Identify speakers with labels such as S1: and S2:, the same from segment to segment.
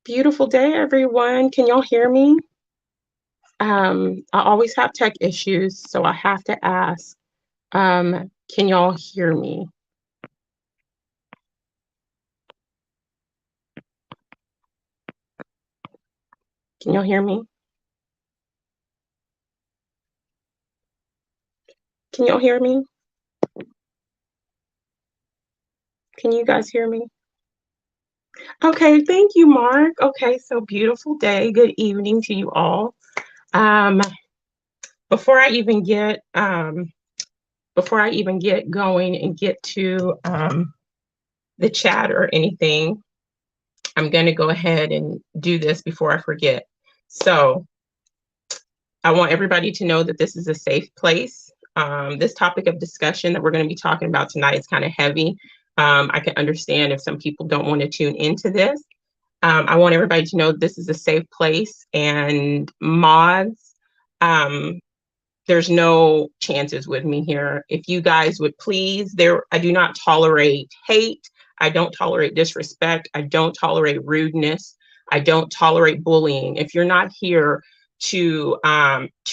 S1: Beautiful day, everyone. Can y'all hear me? I always have tech issues, so I have to ask, can y'all hear me? Can y'all hear me? Can y'all hear me? Can you guys hear me? Okay, thank you, Mark. Okay, so beautiful day. Good evening to you all. Um, before I even get going and get to the chat or anything, I'm going to go ahead and do this before I forget. So I want everybody to know that this is a safe place. This topic of discussion that we're going to be talking about tonight is kind of heavy. I can understand if some people don't want to tune into this. I want everybody to know this is a safe place, and mods, there's no chances with me here. If you guys would please, I do not tolerate hate. I don't tolerate disrespect. I don't tolerate rudeness. I don't tolerate bullying. If you're not here to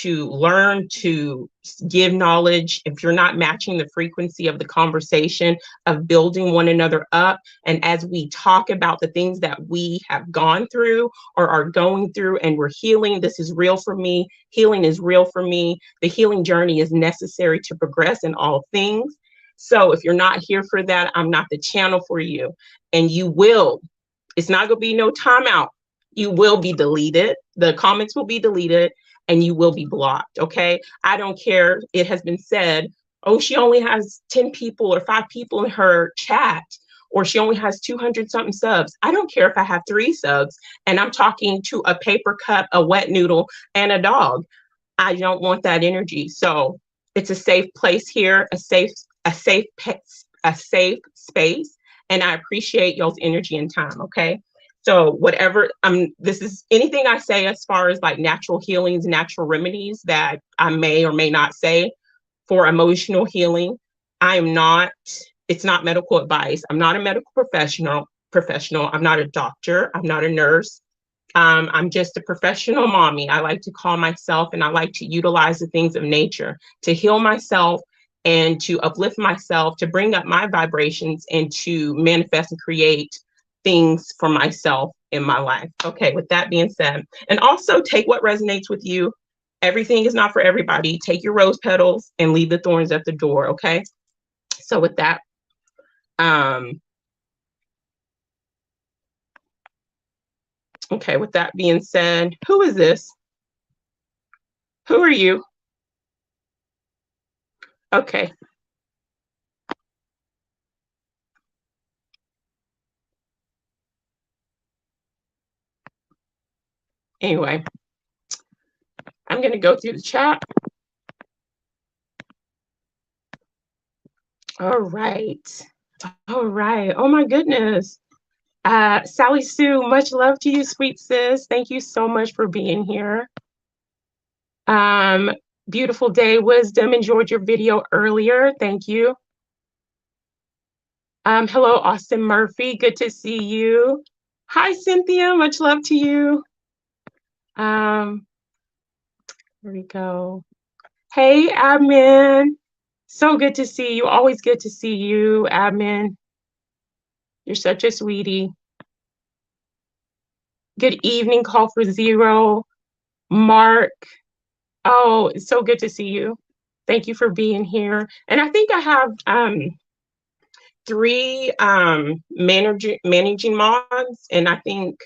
S1: learn, to give knowledge, if you're not matching the frequency of the conversation, of building one another up, and as we talk about the things that we have gone through or are going through and we're healing, this is real for me. Healing is real for me. The healing journey is necessary to progress in all things. So if you're not here for that, I'm not the channel for you. And you will, it's not going to be no timeout. You will be deleted. The comments will be deleted and you will be blocked. Okay. I don't care. It has been said, oh, she only has 10 people or 5 people in her chat, or she only has 200 something subs. I don't care if I have 3 subs and I'm talking to a paper cup, a wet noodle, and a dog. I don't want that energy. So it's a safe place here, a safe space. And I appreciate y'all's energy and time. Okay. So whatever, this is anything I say as far as like natural healings, natural remedies that I may or may not say for emotional healing. It's not medical advice. I'm not a medical professional. I'm not a doctor. I'm not a nurse. I'm just a professional mommy. I like to call myself, and I like to utilize the things of nature to heal myself and to uplift myself, to bring up my vibrations and to manifest and create things for myself in my life. Okay, with that being said, and also take what resonates with you. Everything is not for everybody. Take your rose petals and leave the thorns at the door. Okay. So with that, okay, with that being said, who is this? Who are you? Okay. Anyway, I'm going to go through the chat. All right. All right. Oh my goodness. Sally Sue, much love to you, sweet sis. Thank you so much for being here. Beautiful day, Wisdom. Enjoyed your video earlier. Thank you. Hello, Austin Murphy. Good to see you. Hi, Cynthia. Much love to you. Here we go. Hey, admin. So good to see you. Always good to see you, admin. You're such a sweetie. Good evening, Call for Zero. Mark. Oh, it's so good to see you. Thank you for being here. And I think I have 3 managing mods, and I think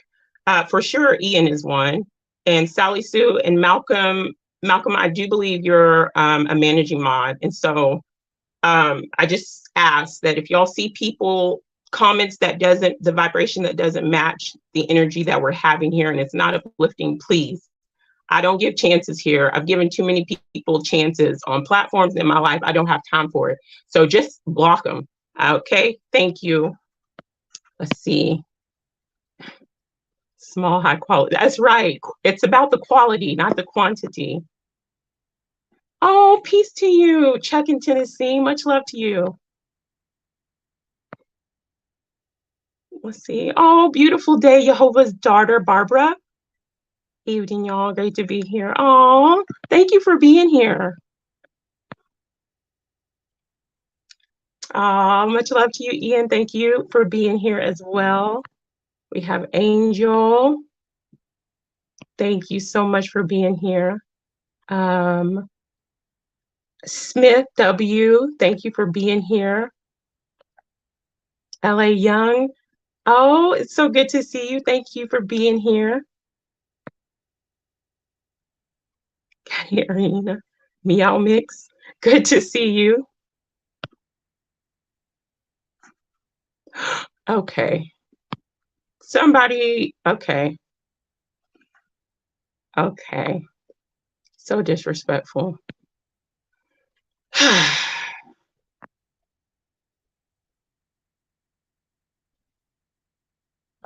S1: for sure Ian is one, and Sally Sue and Malcolm, I do believe you're a managing mod. And so I just ask that if y'all see people comments that the vibration that doesn't match the energy that we're having here and it's not uplifting, please. I don't give chances here. I've given too many people chances on platforms in my life. I don't have time for it. So just block them. Okay, thank you. Let's see. Small, high quality. That's right. It's about the quality, not the quantity. Oh, peace to you, Chuck in Tennessee. Much love to you. Let's see. Oh, beautiful day, Jehovah's daughter, Barbara. Evening, y'all. Great to be here. Oh, thank you for being here. Much love to you, Ian. Thank you for being here as well. We have Angel. Thank you so much for being here. Smith W, thank you for being here. LA Young, oh, it's so good to see you. Thank you for being here. Patty Arena, Meow Mix, good to see you. Okay. Somebody, okay. Okay. So disrespectful.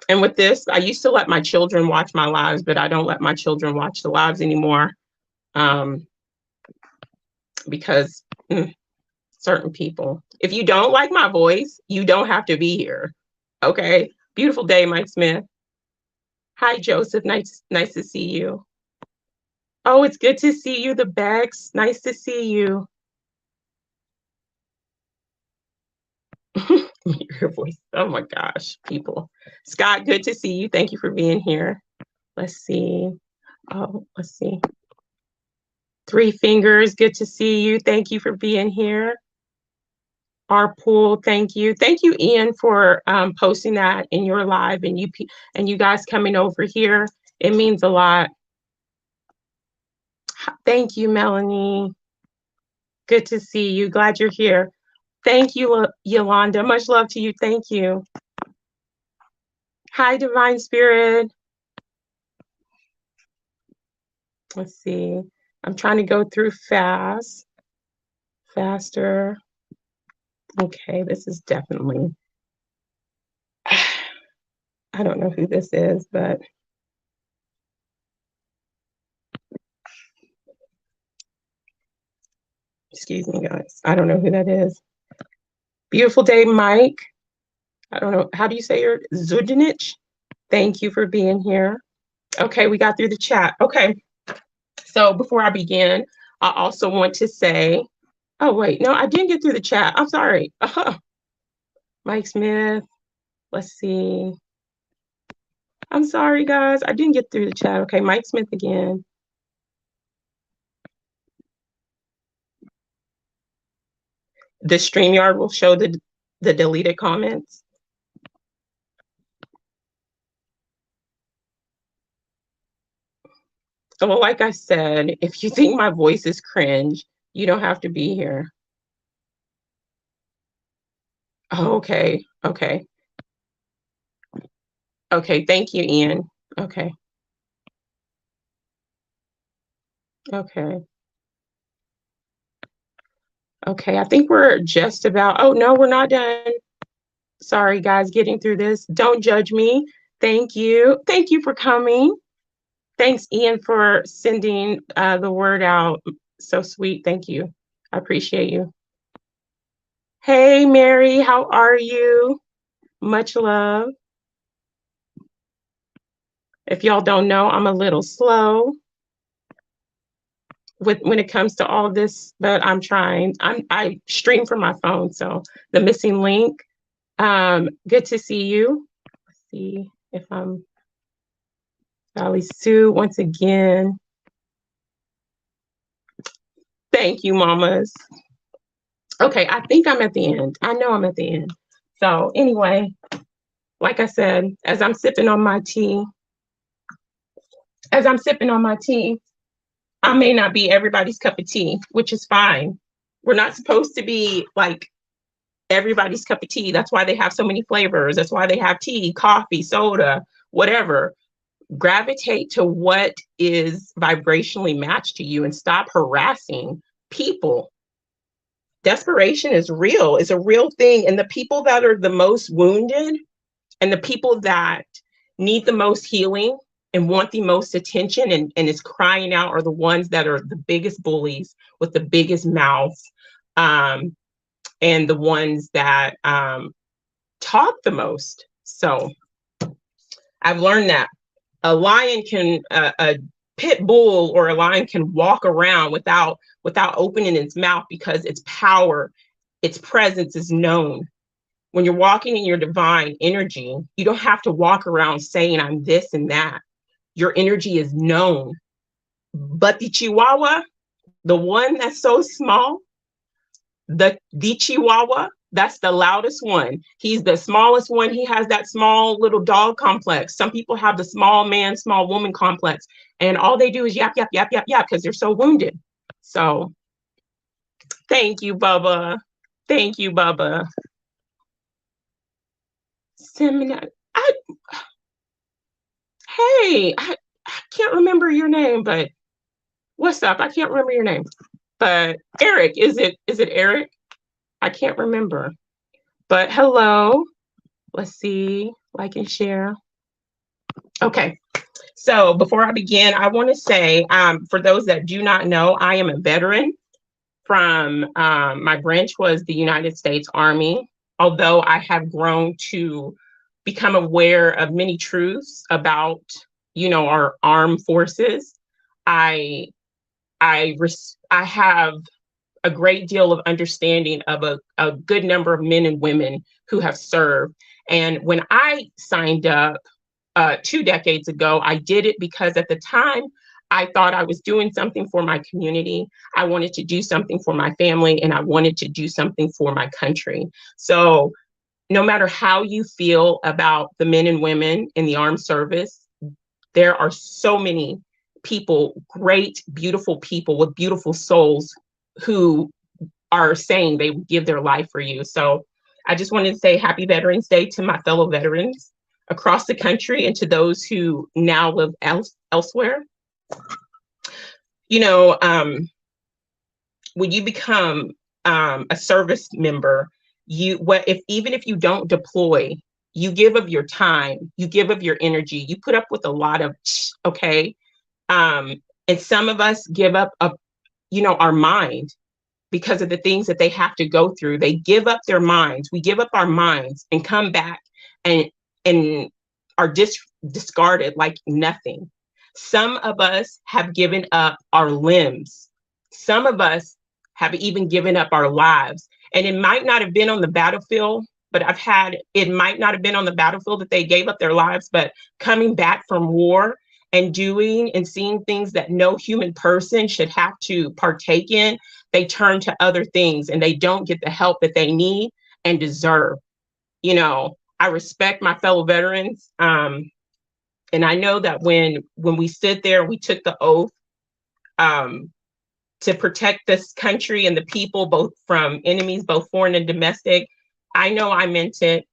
S1: And with this, I used to let my children watch my lives, but I don't let my children watch the lives anymore because certain people, if you don't like my voice, you don't have to be here. Okay. Beautiful day, Mike Smith. Hi, Joseph. Nice to see you. Oh, it's good to see you, the Becks. Nice to see you. Your voice. Oh my gosh, people. Scott, good to see you. Thank you for being here. Let's see. Oh, let's see. Three Fingers, good to see you. Thank you for being here. Our pool, thank you. Thank you, Ian, for posting that in your live and you guys coming over here. It means a lot. Thank you, Melanie. Good to see you. Glad you're here. Thank you, Yolanda. Much love to you. Thank you. Hi, Divine Spirit. Let's see. I'm trying to go through faster. Okay, this is definitely, I don't know who this is, but excuse me, guys. I don't know who that is. Beautiful day, Mike. I don't know. How do you say your Zudinich? Thank you for being here. Okay, we got through the chat. Okay. So before I begin, I also want to say, oh, wait, no, I didn't get through the chat. I'm sorry. Mike Smith. Let's see. I'm sorry, guys. I didn't get through the chat. Okay, Mike Smith again. The StreamYard will show the deleted comments. Well, like I said, if you think my voice is cringe, you don't have to be here. Oh, okay. Okay. Okay. Thank you, Ian. Okay. Okay. Okay. I think we're just about, oh, no, we're not done. Sorry, guys, getting through this. Don't judge me. Thank you. Thank you for coming. Thanks, Ian, for sending the word out. So sweet. Thank you. I appreciate you. Hey, Mary, how are you? Much love. If y'all don't know, I'm a little slow when it comes to all this, but I'm trying. I stream from my phone, so the missing link. Good to see you. Let's see if I'm Sally Sue once again. Thank you, mamas. Okay, I think I'm at the end. I know I'm at the end. So anyway, like I said, as I'm sipping on my tea, I may not be everybody's cup of tea, which is fine. We're not supposed to be like everybody's cup of tea. That's why they have so many flavors. That's why they have tea, coffee, soda, whatever. Gravitate to what is vibrationally matched to you and stop harassing people. Desperation is real. It's a real thing. And the people that are the most wounded and the people that need the most healing and want the most attention and is crying out are the ones that are the biggest bullies with the biggest mouths, and the ones that talk the most. So I've learned that a lion can, a pit bull or a lion can walk around without opening its mouth, because its power, its presence is known. When you're walking in your divine energy, you don't have to walk around saying I'm this and that. Your energy is known. But the Chihuahua, the one that's so small, the Chihuahua, that's the loudest one. He's the smallest one. He has that small little dog complex. Some people have the small man, small woman complex, and all they do is yap, yap, yap, yap, yap, because they're so wounded. So thank you, Bubba. Thank you, Bubba. Hey, I can't remember your name, but what's up? I can't remember your name. But Eric, is it Eric? I can't remember. But hello. Let's see, like and share. Okay. So before I begin, I want to say, for those that do not know, I am a veteran from, my branch was the United States Army. Although I have grown to become aware of many truths about, our armed forces, I have a great deal of understanding of a good number of men and women who have served. And when I signed up 2 decades ago, I did it because at the time I thought I was doing something for my community. I wanted to do something for my family, and I wanted to do something for my country. So no matter how you feel about the men and women in the armed service, there are so many people, great, beautiful people with beautiful souls, who are saying they would give their life for you. So I just wanted to say happy Veterans Day to my fellow veterans across the country, and to those who now live elsewhere. When you become a service member, even if you don't deploy, you give of your time, you give of your energy, you put up with a lot of okay. And some of us give up our mind because of the things that they have to go through. They give up their minds. We give up our minds and come back and are discarded like nothing. Some of us have given up our limbs. Some of us have even given up our lives. And it might not have been on the battlefield, but it might not have been on the battlefield that they gave up their lives, but coming back from war and doing and seeing things that no human person should have to partake in, they turn to other things and they don't get the help that they need and deserve. I respect my fellow veterans. And I know that when we stood there, we took the oath to protect this country and the people, both from enemies, both foreign and domestic. I know I meant it,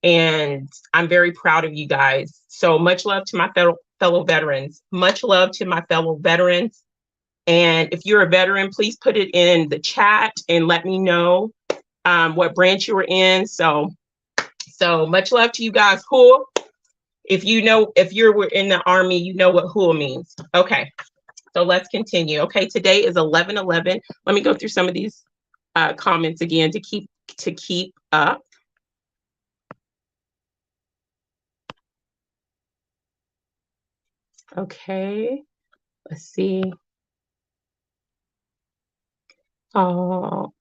S1: and I'm very proud of you guys. So much love to my fellow veterans. Much love to my fellow veterans. And if you're a veteran, please put it in the chat and let me know what branch you were in. So much love to you guys. Cool. If you're in the Army, you know what HUL means. Okay, so let's continue. Okay, today is 11/11. Let me go through some of these comments again to keep up. Okay, let's see. Oh.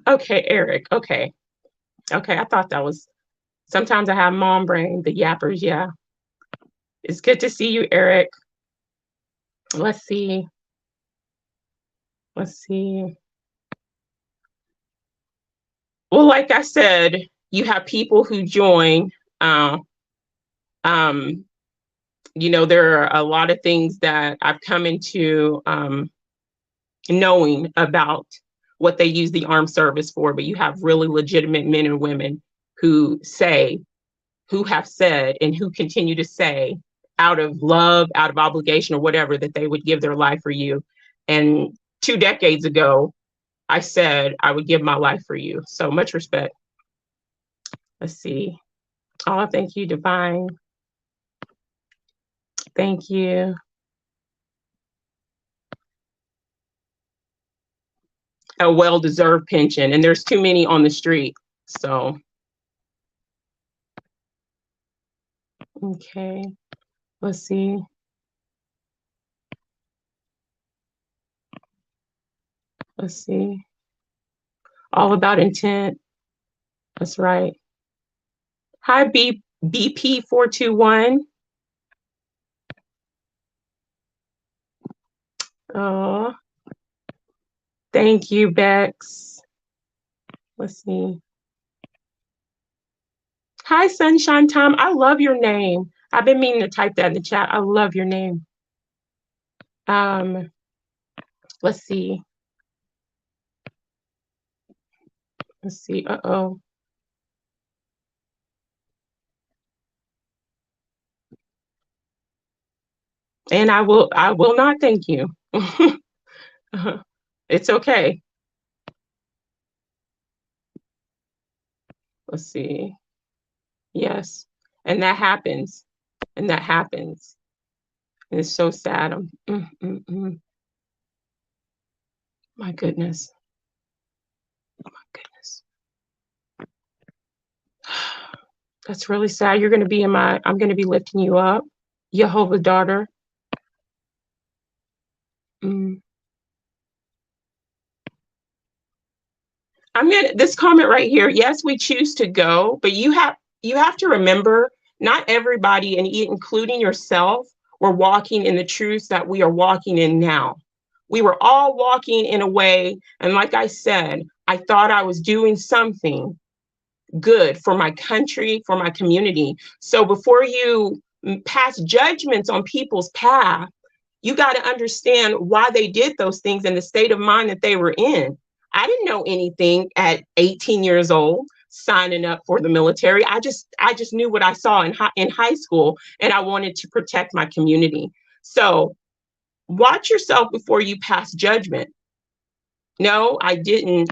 S1: Okay, Eric. Okay, I thought that was. Sometimes I have mom brain, the yappers. Yeah, it's good to see you, Eric. Let's see. Well, like I said, you have people who join. There are a lot of things that I've come into knowing about what they use the armed service for, but you have really legitimate men and women who have said, and who continue to say, out of love, out of obligation, or whatever, that they would give their life for you. And 2 decades ago, I said I would give my life for you. So much respect. Let's see. Oh, thank you, Divine. Thank you. a well-deserved pension, and there's too many on the street. So, okay, let's see. Let's see. All about intent. That's right. Hi, BP421. Oh, thank you, Bex. Let's see. Hi, Sunshine Tom. I love your name. I've been meaning to type that in the chat. I love your name. Let's see. Let's see. Uh-oh. And I will not thank you. It's okay. Let's see. Yes. And that happens. And that happens. And it's so sad. My goodness. Oh my goodness. That's really sad. You're going to be I'm going to be lifting you up. Jehovah daughter. This comment right here. Yes, we choose to go, but you have to remember, not everybody, and including yourself, were walking in the truths that we are walking in now. We were all walking in a way, and like I said, I thought I was doing something good for my country, for my community. So before you pass judgments on people's path, you got to understand why they did those things and the state of mind that they were in. I didn't know anything at 18 years old signing up for the military. I just knew what I saw in high school, and I wanted to protect my community. So watch yourself before you pass judgment. No, I didn't.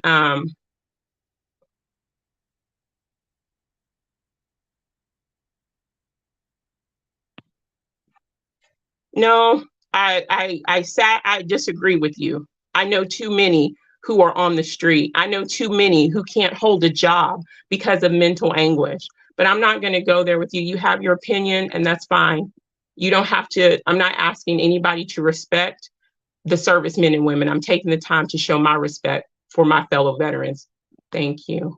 S1: No, I disagree with you. I know too many who are on the street. I know too many who can't hold a job because of mental anguish. But I'm not going to go there with you. You have your opinion, and that's fine. You don't have to. I'm not asking anybody to respect the servicemen and women. I'm taking the time to show my respect for my fellow veterans. Thank you.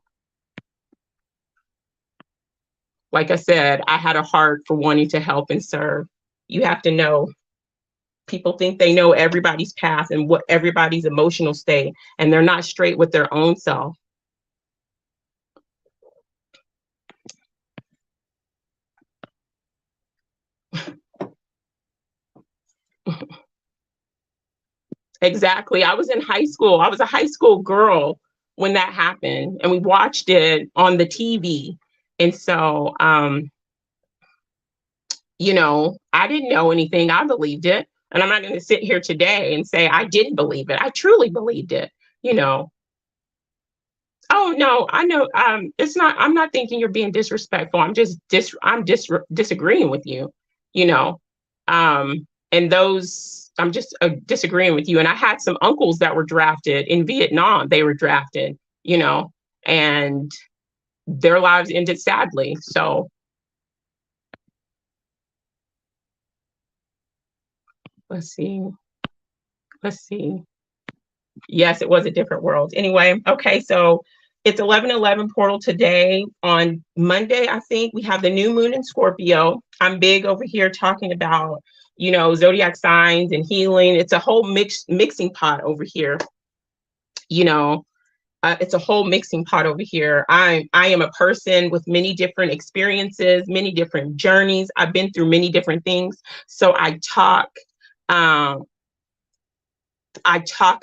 S1: Like I said, I had a heart for wanting to help and serve. You have to know. People think they know everybody's path and what everybody's emotional state, and they're not straight with their own self. Exactly. I was in high school. I was a high school girl when that happened, and we watched it on the TV. And so, you know, I didn't know anything. I believed it. And I'm not going to sit here today and say I didn't believe it. I truly believed it, you know. Oh no, I know. It's not. I'm not thinking you're being disrespectful. I'm just disagreeing with you, you know. And those, I'm just disagreeing with you. And I had some uncles that were drafted in Vietnam. They were drafted, you know, and their lives ended sadly. So let's see. Let's see. Yes, it was a different world. Anyway, okay, so it's 11/11 portal today. On Monday, I think we have the new moon in Scorpio. I'm big over here talking about, you know, zodiac signs and healing. It's a whole mixing pot over here. You know, it's a whole mixing pot over here. I am a person with many different experiences, many different journeys. I've been through many different things. So I talk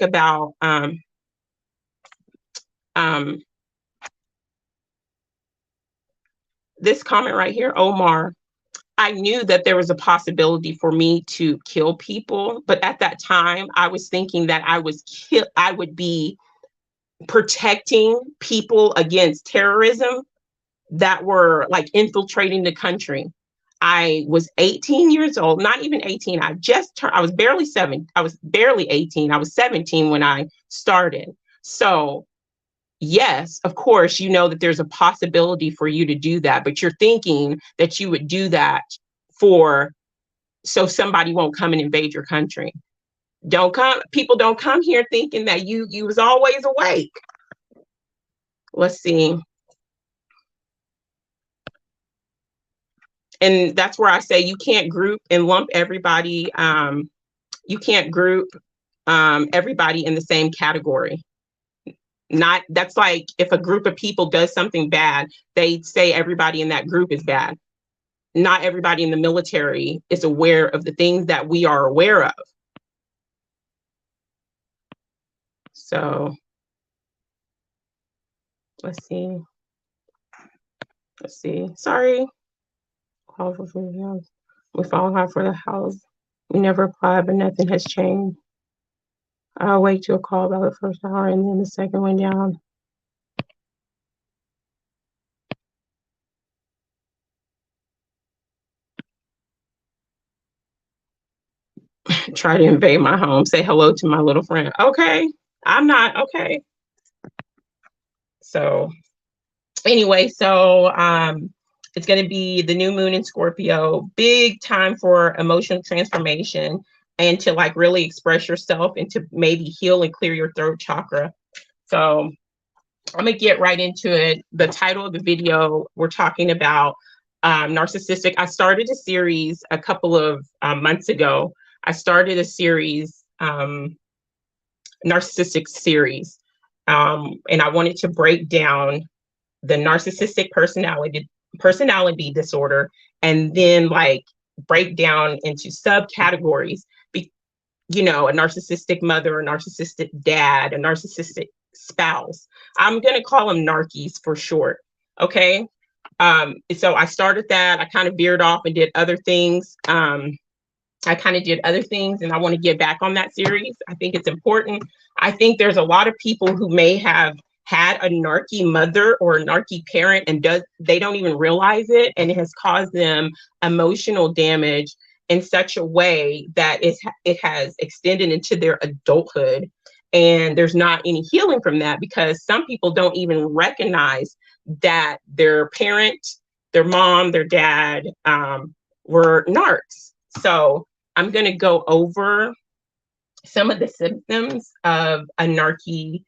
S1: about this comment right here, Omar. I knew that there was a possibility for me to kill people, but at that time, I was thinking that I would be protecting people against terrorism that were like infiltrating the country. I was 18 years old, not even 18. I was barely 18. I was 17 when I started. So yes, of course, you know that there's a possibility for you to do that, but you're thinking that you would do that so somebody won't come and invade your country. People don't come here thinking that you was always awake. Let's see. And that's where I say you can't group and lump everybody. You can't group everybody in the same category. That's like if a group of people does something bad, they say everybody in that group is bad. Not everybody in the military is aware of the things that we are aware of. So let's see. Sorry. We follow hard for the house. We never applied, but nothing has changed. I'll wait to a call about the first hour and then the second went down. Try to invade my home. Say hello to my little friend. Okay. I'm not okay. So anyway, it's going to be the new moon in Scorpio, big time for emotional transformation and to like really express yourself and to maybe heal and clear your throat chakra. So I'm going to get right into it. The title of the video, we're talking about narcissistic. I started a series a couple of months ago. I started a series, narcissistic series, and I wanted to break down the narcissistic personality disorder, and then like break down into subcategories. You know, a narcissistic mother, a narcissistic dad, a narcissistic spouse. I'm gonna call them narkies for short. Okay. So I started that. I kind of veered off and did other things. And I want to get back on that series. I think it's important. I think there's a lot of people who may have had a narky mother or a narky parent and they don't even realize it, and it has caused them emotional damage in such a way that it has extended into their adulthood, and there's not any healing from that because some people don't even recognize that their parent, their mom, their dad were narcs. So I'm going to go over some of the symptoms of the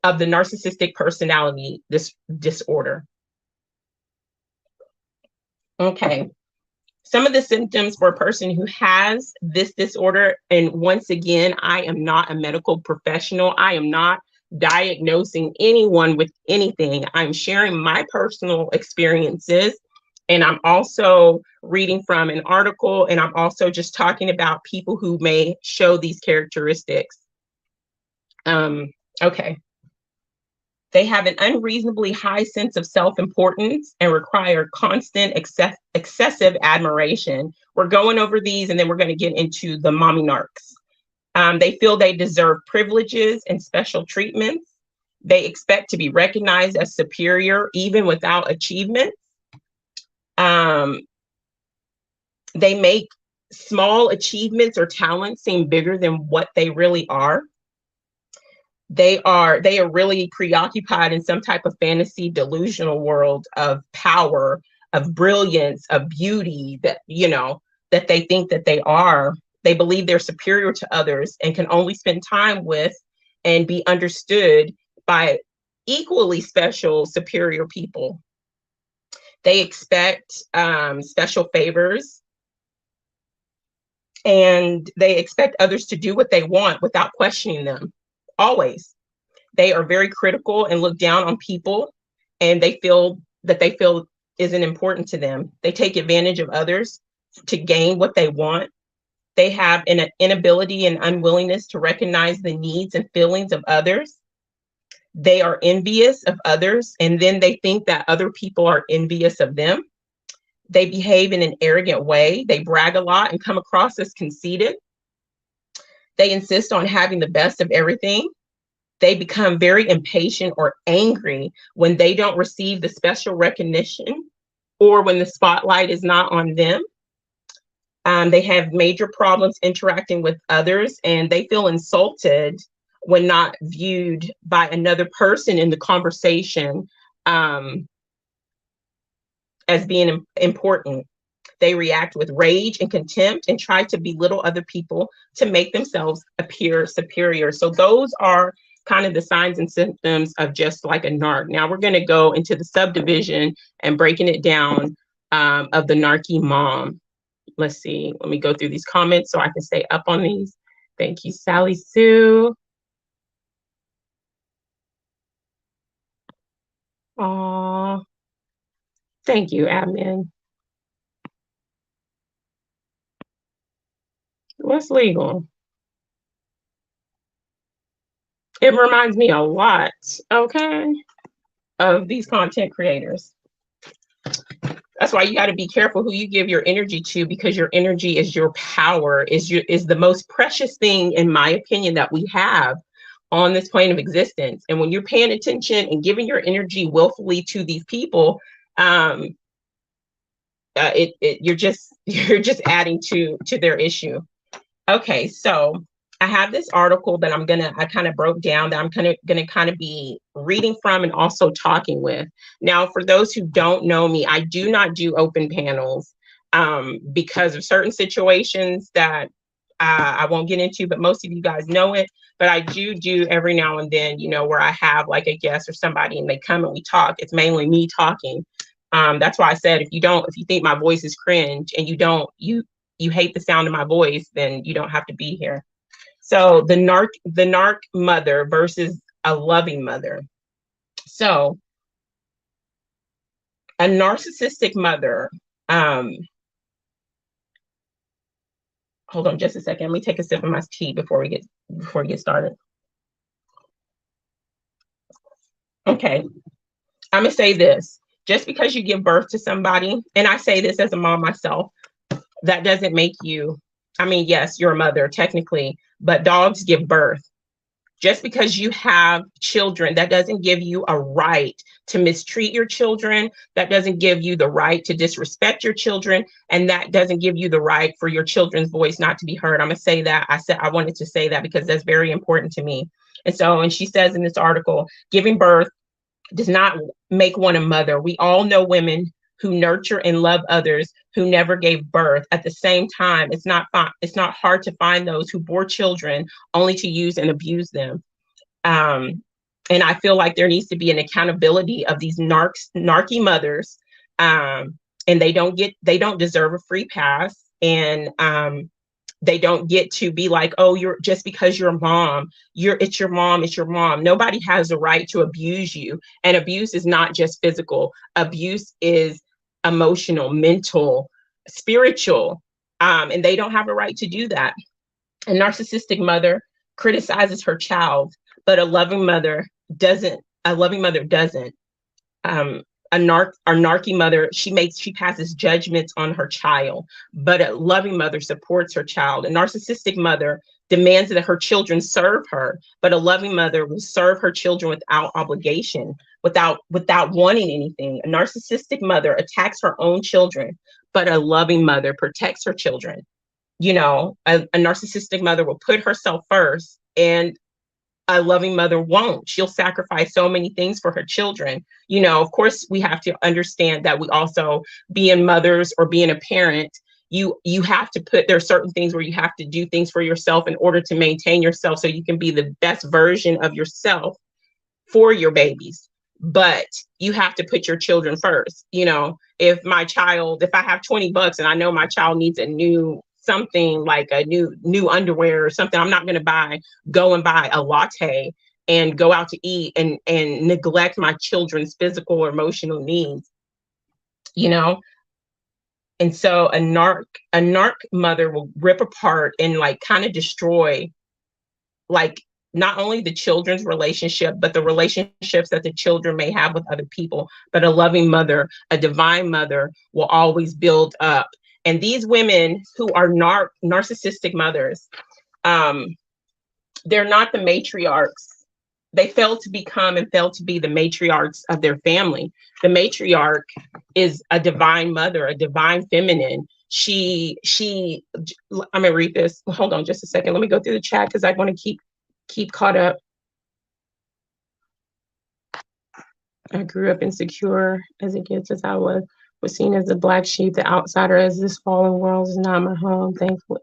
S1: narcissistic personality disorder. Okay. Some of the symptoms for a person who has this disorder, and once again, I am not a medical professional. I am not diagnosing anyone with anything. I'm sharing my personal experiences, and I'm also reading from an article, and I'm also just talking about people who may show these characteristics. Okay. They have an unreasonably high sense of self-importance and require constant excessive admiration. We're going over these, and then we're going to get into the mommy narcs. They feel they deserve privileges and special treatments. They expect to be recognized as superior even without achievements. They make small achievements or talents seem bigger than what they really are. They are really preoccupied in some type of fantasy delusional world of power, of brilliance, of beauty that they think that they are. They believe they're superior to others and can only spend time with and be understood by equally special, superior people. They expect special favors, and they expect others to do what they want without questioning them. Always. They are very critical and look down on people, and they feel isn't important to them. They take advantage of others to gain what they want. They have an inability and unwillingness to recognize the needs and feelings of others. They are envious of others, and then they think that other people are envious of them. They behave in an arrogant way. They brag a lot and come across as conceited. They insist on having the best of everything. They become very impatient or angry when they don't receive the special recognition or when the spotlight is not on them. They have major problems interacting with others, and they feel insulted when not viewed by another person in the conversation as being important. They react with rage and contempt and try to belittle other people to make themselves appear superior. So those are kind of the signs and symptoms of just like a narc. Now we're going to go into the subdivision and breaking it down of the narky mom. Let's see. Let me go through these comments so I can stay up on these. Thank you, Sally Sue. Aw. Thank you, admin. What's legal? It reminds me a lot, okay, of these content creators. That's why you got to be careful who you give your energy to, because your energy is your power, is the most precious thing, in my opinion, that we have on this plane of existence. And when you're paying attention and giving your energy willfully to these people, you're just adding to their issue. Okay, so I have this article that I kind of broke down that I'm gonna be reading from and also talking with. Now, for those who don't know me, I do not do open panels because of certain situations that I won't get into, but most of you guys know it. But I do every now and then, you know, where I have like a guest or somebody and they come and we talk. It's mainly me talking. That's why I said, if you think my voice is cringe and you hate the sound of my voice, then you don't have to be here. So the narc mother versus a loving mother. So a narcissistic mother, hold on just a second. Let me take a sip of my tea before we get started. Okay, I'm gonna say this. Just because you give birth to somebody, and I say this as a mom myself, that doesn't make you, I mean, yes, you're a mother technically, but dogs give birth. Just because you have children, that doesn't give you a right to mistreat your children. That doesn't give you the right to disrespect your children. And that doesn't give you the right for your children's voice not to be heard. I'm gonna say that. I wanted to say that because that's very important to me. And she says in this article, giving birth does not make one a mother. We all know women who nurture and love others who never gave birth. At the same time, it's not hard to find those who bore children only to use and abuse them. And I feel like there needs to be an accountability of these narky mothers, and they don't deserve a free pass, and they don't get to be like, oh, you're just because you're a mom, it's your mom. Nobody has the right to abuse you. And abuse is not just physical. Abuse is emotional, mental, spiritual, and they don't have a right to do that. A narcissistic mother criticizes her child, but a loving mother doesn't. A narky mother, she passes judgments on her child, but a loving mother supports her child. A narcissistic mother demands that her children serve her, but a loving mother will serve her children without obligation, without wanting anything. A narcissistic mother attacks her own children, but a loving mother protects her children. You know, a narcissistic mother will put herself first, and a loving mother won't. She'll sacrifice so many things for her children. You know, of course, we have to understand that we also, being mothers or being a parent, you have to there are certain things where you have to do things for yourself in order to maintain yourself so you can be the best version of yourself for your babies. But you have to put your children first. You know, if I have $20 and I know my child needs a new something like a new underwear or something, I'm not going to go and buy a latte and go out to eat and neglect my children's physical or emotional needs, you know. And so a narc mother will rip apart and like kind of destroy like not only the children's relationship, but the relationships that the children may have with other people. But a loving mother, a divine mother, will always build up. And these women who are narcissistic mothers, they're not the matriarchs. They fail to become and fail to be the matriarchs of their family. The matriarch is a divine mother, a divine feminine. I'm gonna read this. Hold on just a second. Let me go through the chat because I want to keep keep caught up. I grew up insecure as a kid since I was seen as the black sheep, the outsider, as this fallen world is not my home. Thankfully,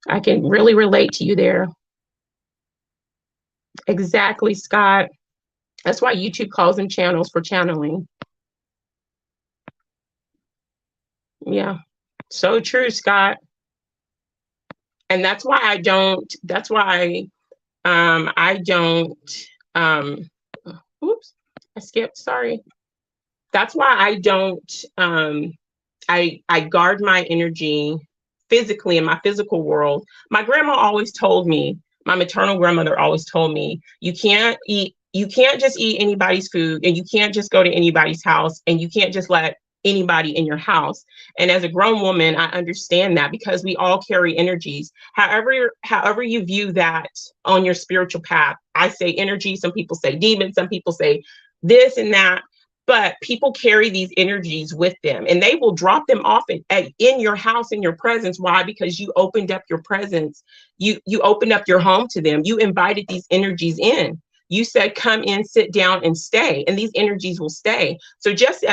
S1: I can really relate to you there. Exactly, Scott. That's why YouTube calls them channels, for channeling. Yeah, so true, Scott. And that's why I don't, oops, I skipped, sorry. That's why I don't, I guard my energy physically in my physical world. My grandma always told me, my maternal grandmother always told me, you can't just eat anybody's food, and you can't just go to anybody's house, and you can't just let anybody in your house. And as a grown woman, I understand that, because we all carry energies. However you view that on your spiritual path. I say energy, some people say demons, some people say this and that. But people carry these energies with them, and they will drop them off in your house, in your presence. Why? Because you opened up your presence. You opened up your home to them. You invited these energies in. You said, come in, sit down, and stay. And these energies will stay. So just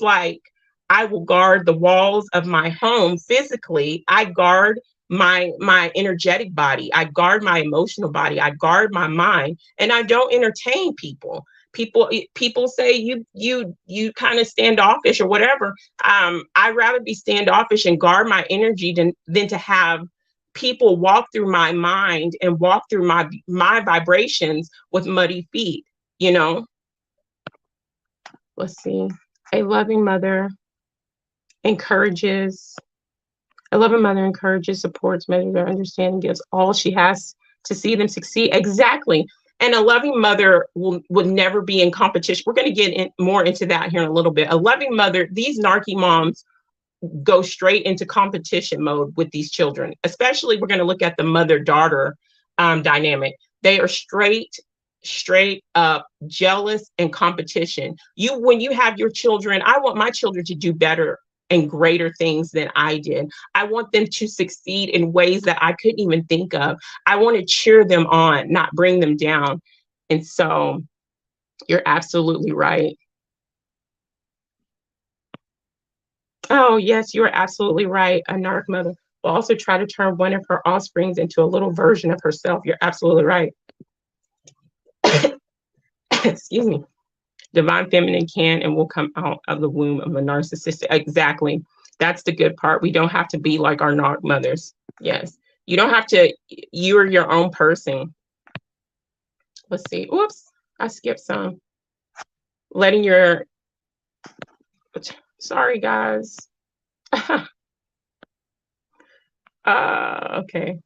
S1: like I will guard the walls of my home physically, I guard my energetic body. I guard my emotional body. I guard my mind, and I don't entertain people. People say you kind of standoffish or whatever. I'd rather be standoffish and guard my energy than to have people walk through my mind and walk through my vibrations with muddy feet, you know. Let's see. A loving mother encourages, supports, measures their understanding, gives all she has to see them succeed. Exactly. And a loving mother would never be in competition. We're going to get more into that here in a little bit. A loving mother, these narky moms go straight into competition mode with these children. Especially, we're going to look at the mother-daughter dynamic. They are straight up jealous and competition. When you have your children, I want my children to do better and greater things than I did. I want them to succeed in ways that I couldn't even think of. I want to cheer them on, not bring them down. And so you're absolutely right. Oh, yes, you are absolutely right. A narc mother will also try to turn one of her offsprings into a little version of herself. You're absolutely right. Excuse me. Divine feminine can and will come out of the womb of a narcissistic. Exactly. That's the good part. We don't have to be like our narc mothers. Yes. You don't have to. You are your own person. Let's see. Oops. I skipped some. Letting your. Sorry, guys. Okay.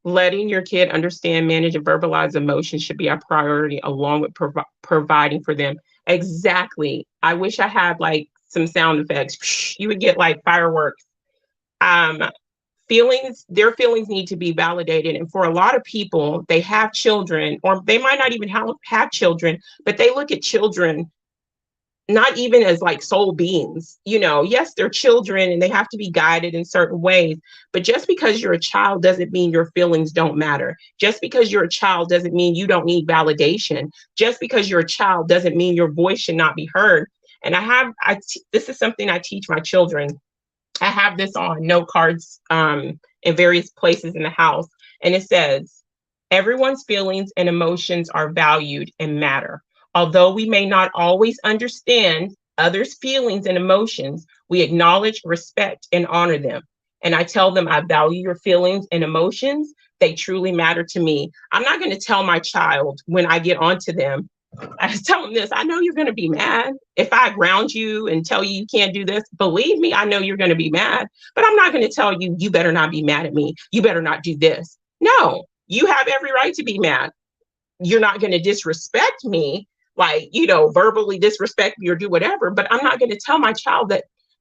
S1: Letting your kid understand, manage, and verbalize emotions should be a priority, along with providing for them. Exactly. I wish I had like some sound effects. You would get like fireworks. Their feelings need to be validated. And for a lot of people, they have children, or they might not even have children, but they look at children not even as like soul beings. Yes, they're children and they have to be guided in certain ways, but just because you're a child doesn't mean your feelings don't matter. Just because you're a child doesn't mean you don't need validation. Just because you're a child doesn't mean your voice should not be heard. And this is something I teach my children. I have this on note cards in various places in the house, and it says, everyone's feelings and emotions are valued and matter. Although we may not always understand others' feelings and emotions, we acknowledge, respect, and honor them. And I tell them, I value your feelings and emotions. They truly matter to me. I'm not going to tell my child when I get onto them, I tell them this, I know you're going to be mad. If I ground you and tell you can't do this, believe me, I know you're going to be mad, but I'm not going to tell you, you better not be mad at me. You better not do this. No, you have every right to be mad. You're not going to disrespect me, like, verbally disrespect me or do whatever, but I'm not going to tell my child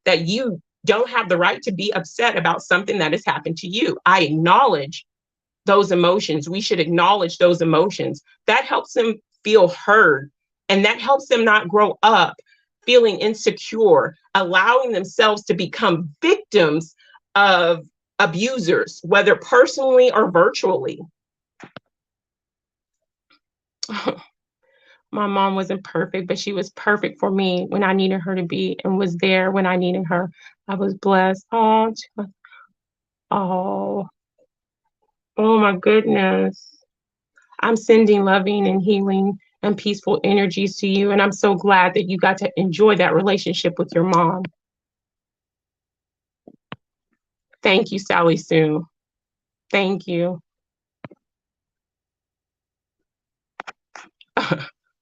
S1: that you don't have the right to be upset about something that has happened to you. I acknowledge those emotions. We should acknowledge those emotions. That helps them feel heard, and that helps them not grow up feeling insecure, allowing themselves to become victims of abusers, whether personally or virtually. My mom wasn't perfect, but she was perfect for me when I needed her to be, and was there when I needed her. I was blessed. Oh, oh, oh my goodness. I'm sending loving and healing and peaceful energies to you. And I'm so glad that you got to enjoy that relationship with your mom. Thank you, Sally Sue. Thank you.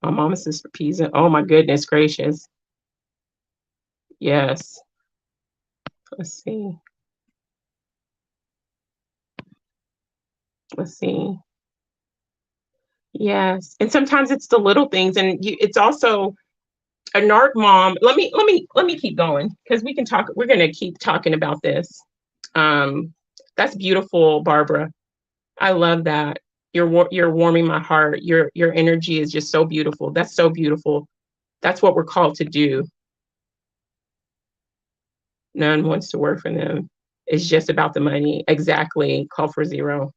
S1: My mom is Sister Pisa. Oh my goodness gracious. Yes. Let's see. Let's see. Yes. And sometimes it's the little things, and it's also a narc mom. Let me keep going, because we can talk. We're gonna keep talking about this. That's beautiful, Barbara. I love that. You're warming my heart. Your energy is just so beautiful. That's so beautiful. That's what we're called to do. None wants to work for them. It's just about the money. Exactly. Call for zero.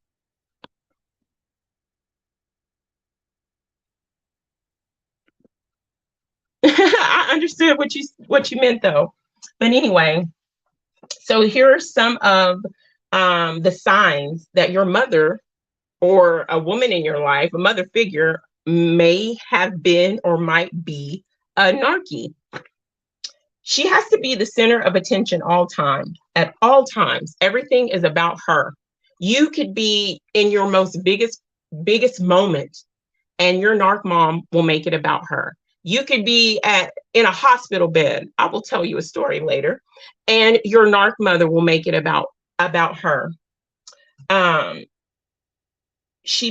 S1: I understood what you meant though. But anyway, so here are some of the signs that your mother or a woman in your life, a mother figure, may have been or might be a narky. She has to be the center of attention all time, at all times. Everything is about her. You could be in your biggest moment, and your narc mom will make it about her. You could be in a hospital bed. I will tell you a story later, and your narc mother will make it about her. She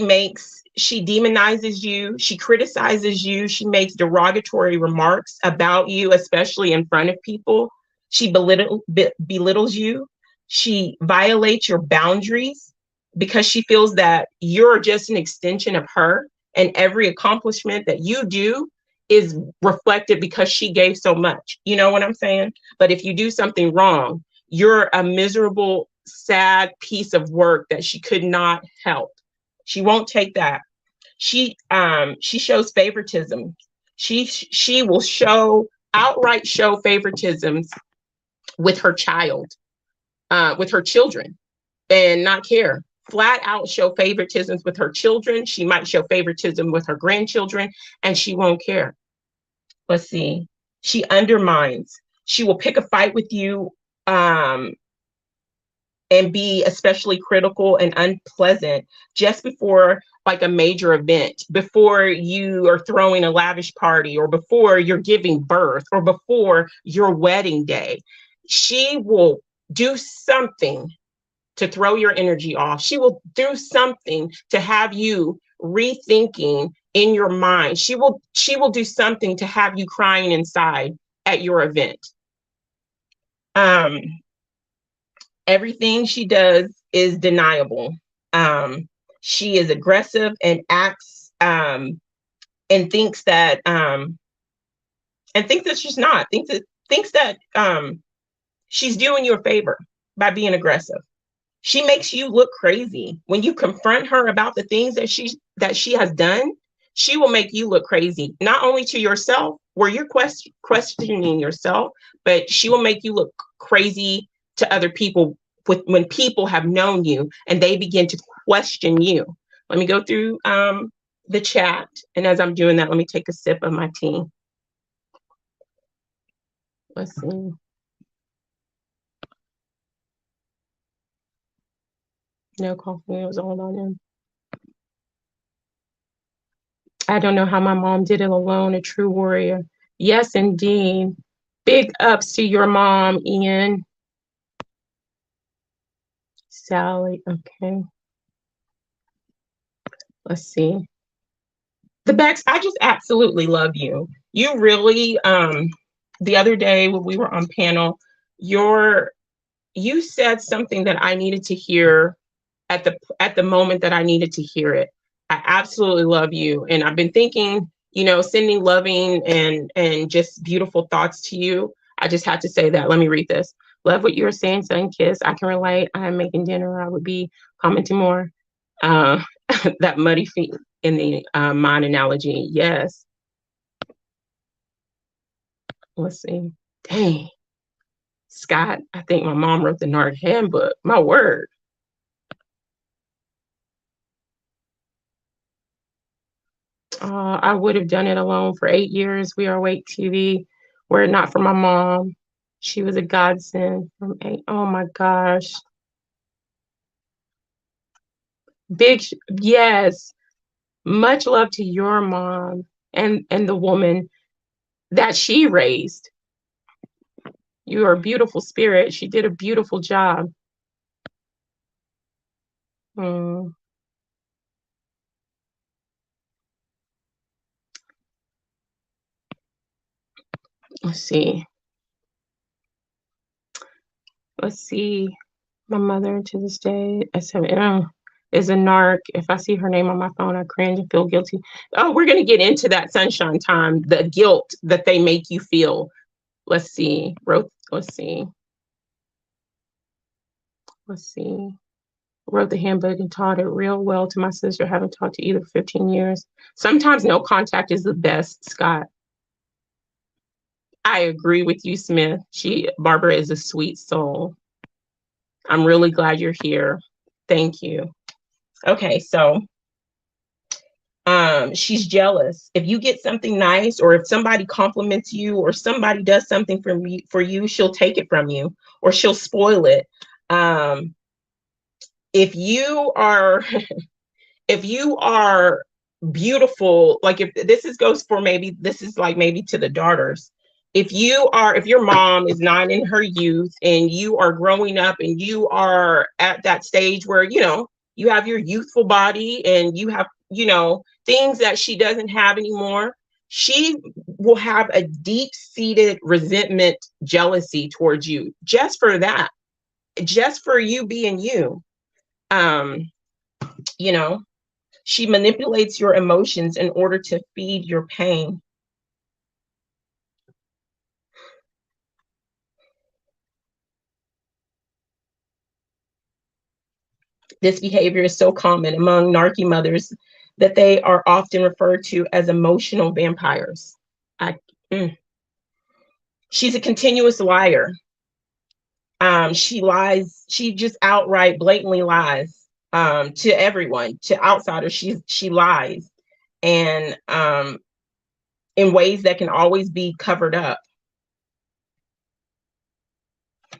S1: demonizes you, she criticizes you, she makes derogatory remarks about you, especially in front of people. She belittles you. She violates your boundaries because she feels that you're just an extension of her, and every accomplishment that you do is reflected because she gave so much. You know what I'm saying? But if you do something wrong, you're a miserable, sad piece of work that she could not help. She won't take that. She shows favoritism. She will outright show favoritisms with her with her children, and not care. Flat out show favoritisms with her children. She might show favoritism with her grandchildren, and she won't care. Let's see. She undermines. She will pick a fight with you, and be especially critical and unpleasant just before like a major event, before you are throwing a lavish party, or before you're giving birth, or before your wedding day. She will do something to throw your energy off. She will do something to have you rethinking in your mind. She will do something to have you crying inside at your event. Everything she does is deniable. She is aggressive and acts and thinks that she's not. Thinks that she's doing you a favor by being aggressive. She makes you look crazy. When you confront her about the things that she has done, she will make you look crazy, not only to yourself, where you're questioning yourself, but she will make you look crazy to other people when people have known you and they begin to question you. Let me go through the chat. And as I'm doing that, let me take a sip of my tea. Let's see. No coffee, it was all on him. I don't know how my mom did it alone, a true warrior. Yes, indeed. Big ups to your mom, Ian. Sally, okay. Let's see. The Becks, I just absolutely love you. You really, the other day when we were on panel, you said something that I needed to hear at the moment that I needed to hear it. I absolutely love you. And I've been thinking, sending loving and just beautiful thoughts to you. I just had to say that. Let me read this. Love what you were saying, SunKissed. I can relate. I'm making dinner. I would be commenting more. That muddy feet in the mine analogy. Yes. Let's see. Dang. Scott, I think my mom wrote the NARC handbook. My word. I would have done it alone for 8 years. We are awake TV. Were it not for my mom, she was a godsend from 8. Oh my gosh. Yes. Much love to your mom and the woman that she raised. You are a beautiful spirit. She did a beautiful job. Hmm. Let's see. Let's see. My mother to this day is a narc. If I see her name on my phone, I cringe and feel guilty. Oh, we're gonna get into that sunshine time, the guilt that they make you feel. Let's see. Let's see. Let's see. Wrote the handbook and taught it real well to my sister. Haven't talked to either for 15 years. Sometimes no contact is the best, Scott. I agree with you, Smith. Barbara is a sweet soul. I'm really glad you're here. Thank you. Okay, so she's jealous. If you get something nice, or if somebody compliments you, or somebody does something for you, she'll take it from you, or she'll spoil it. If you are if you are beautiful, like if this goes for maybe to the daughters. If your mom is not in her youth and you are growing up and you are at that stage where, you have your youthful body and you have, things that she doesn't have anymore, she will have a deep-seated resentment, jealousy towards you, just for that, just for you being you. You know, she manipulates your emotions in order to feed your pain. This behavior is so common among narky mothers that they are often referred to as emotional vampires. She's a continuous liar. She lies. She just outright, blatantly lies to everyone, to outsiders. She lies, and in ways that can always be covered up.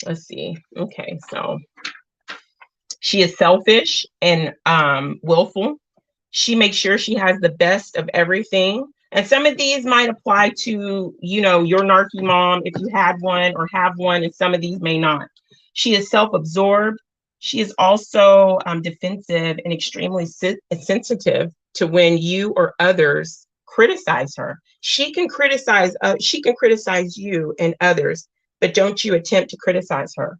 S1: Let's see. Okay, so she is selfish and willful. She makes sure she has the best of everything. And some of these might apply to, your narky mom if you had one or have one, and some of these may not. She is self-absorbed. She is also defensive and extremely sensitive to when you or others criticize her. She can criticize you and others, but don't you attempt to criticize her.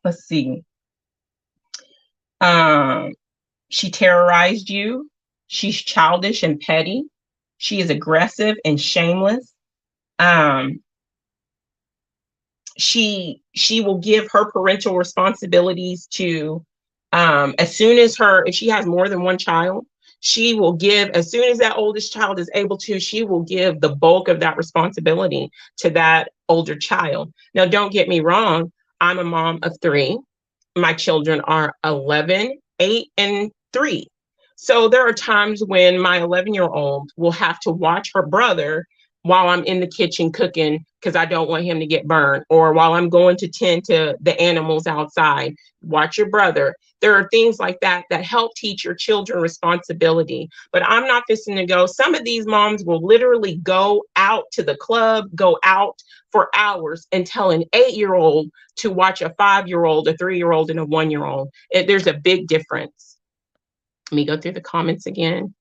S1: Let's see. She terrorized you. She's childish and petty. She is aggressive and shameless. She will give her parental responsibilities to, if she has more than one child, she will give, as soon as that oldest child is able to, she will give the bulk of that responsibility to that older child. Now, don't get me wrong. I'm a mom of 3. My children are 11, 8, and 3. So there are times when my 11-year-old will have to watch her brother while I'm in the kitchen cooking because I don't want him to get burned, or while I'm going to tend to the animals outside. Watch your brother. There are things like that that help teach your children responsibility. But I'm not fixing to go. Some of these moms will literally go out to the club, go out for hours, and tell an 8-year-old to watch a 5-year-old, a 3-year-old, and a 1-year-old. There's a big difference. Let me go through the comments again.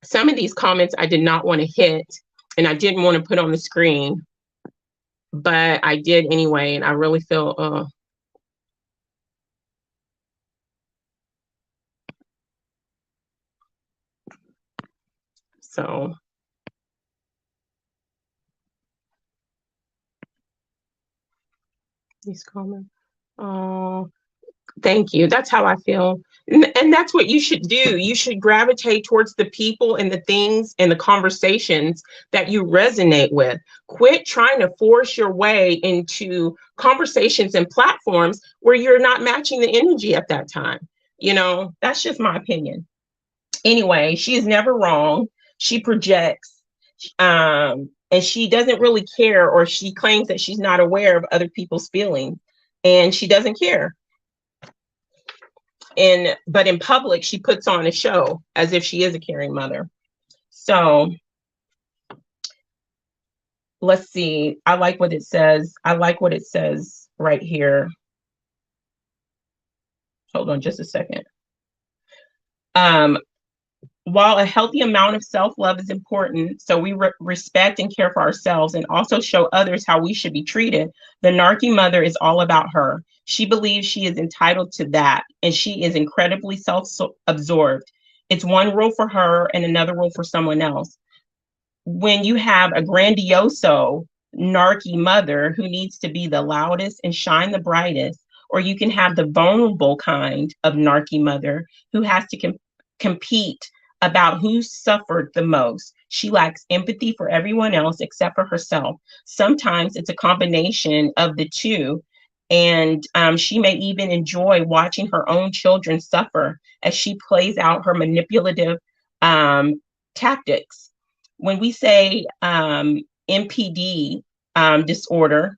S1: Some of these comments I did not want to hit, and I didn't want to put on the screen, but I did anyway, and I really feel so He's coming. Oh, thank you. That's how I feel. And that's what you should do. You should gravitate towards the people and the things and the conversations that you resonate with. Quit trying to force your way into conversations and platforms where you're not matching the energy at that time. You know, that's just my opinion. Anyway, she is never wrong. She projects, and she doesn't really care, or she claims that she's not aware of other people's feelings, and she doesn't care. But in public, she puts on a show as if she is a caring mother. So let's see. I like what it says. I like what it says right here. Hold on just a second. While a healthy amount of self-love is important, so we respect and care for ourselves and also show others how we should be treated, the narky mother is all about her. She believes she is entitled to that, and she is incredibly self-absorbed. It's one rule for her and another rule for someone else. When you have a grandioso narky mother who needs to be the loudest and shine the brightest, or you can have the vulnerable kind of narky mother who has to compete about who suffered the most. She lacks empathy for everyone else except for herself. Sometimes it's a combination of the two. And she may even enjoy watching her own children suffer as she plays out her manipulative tactics. When we say MPD disorder,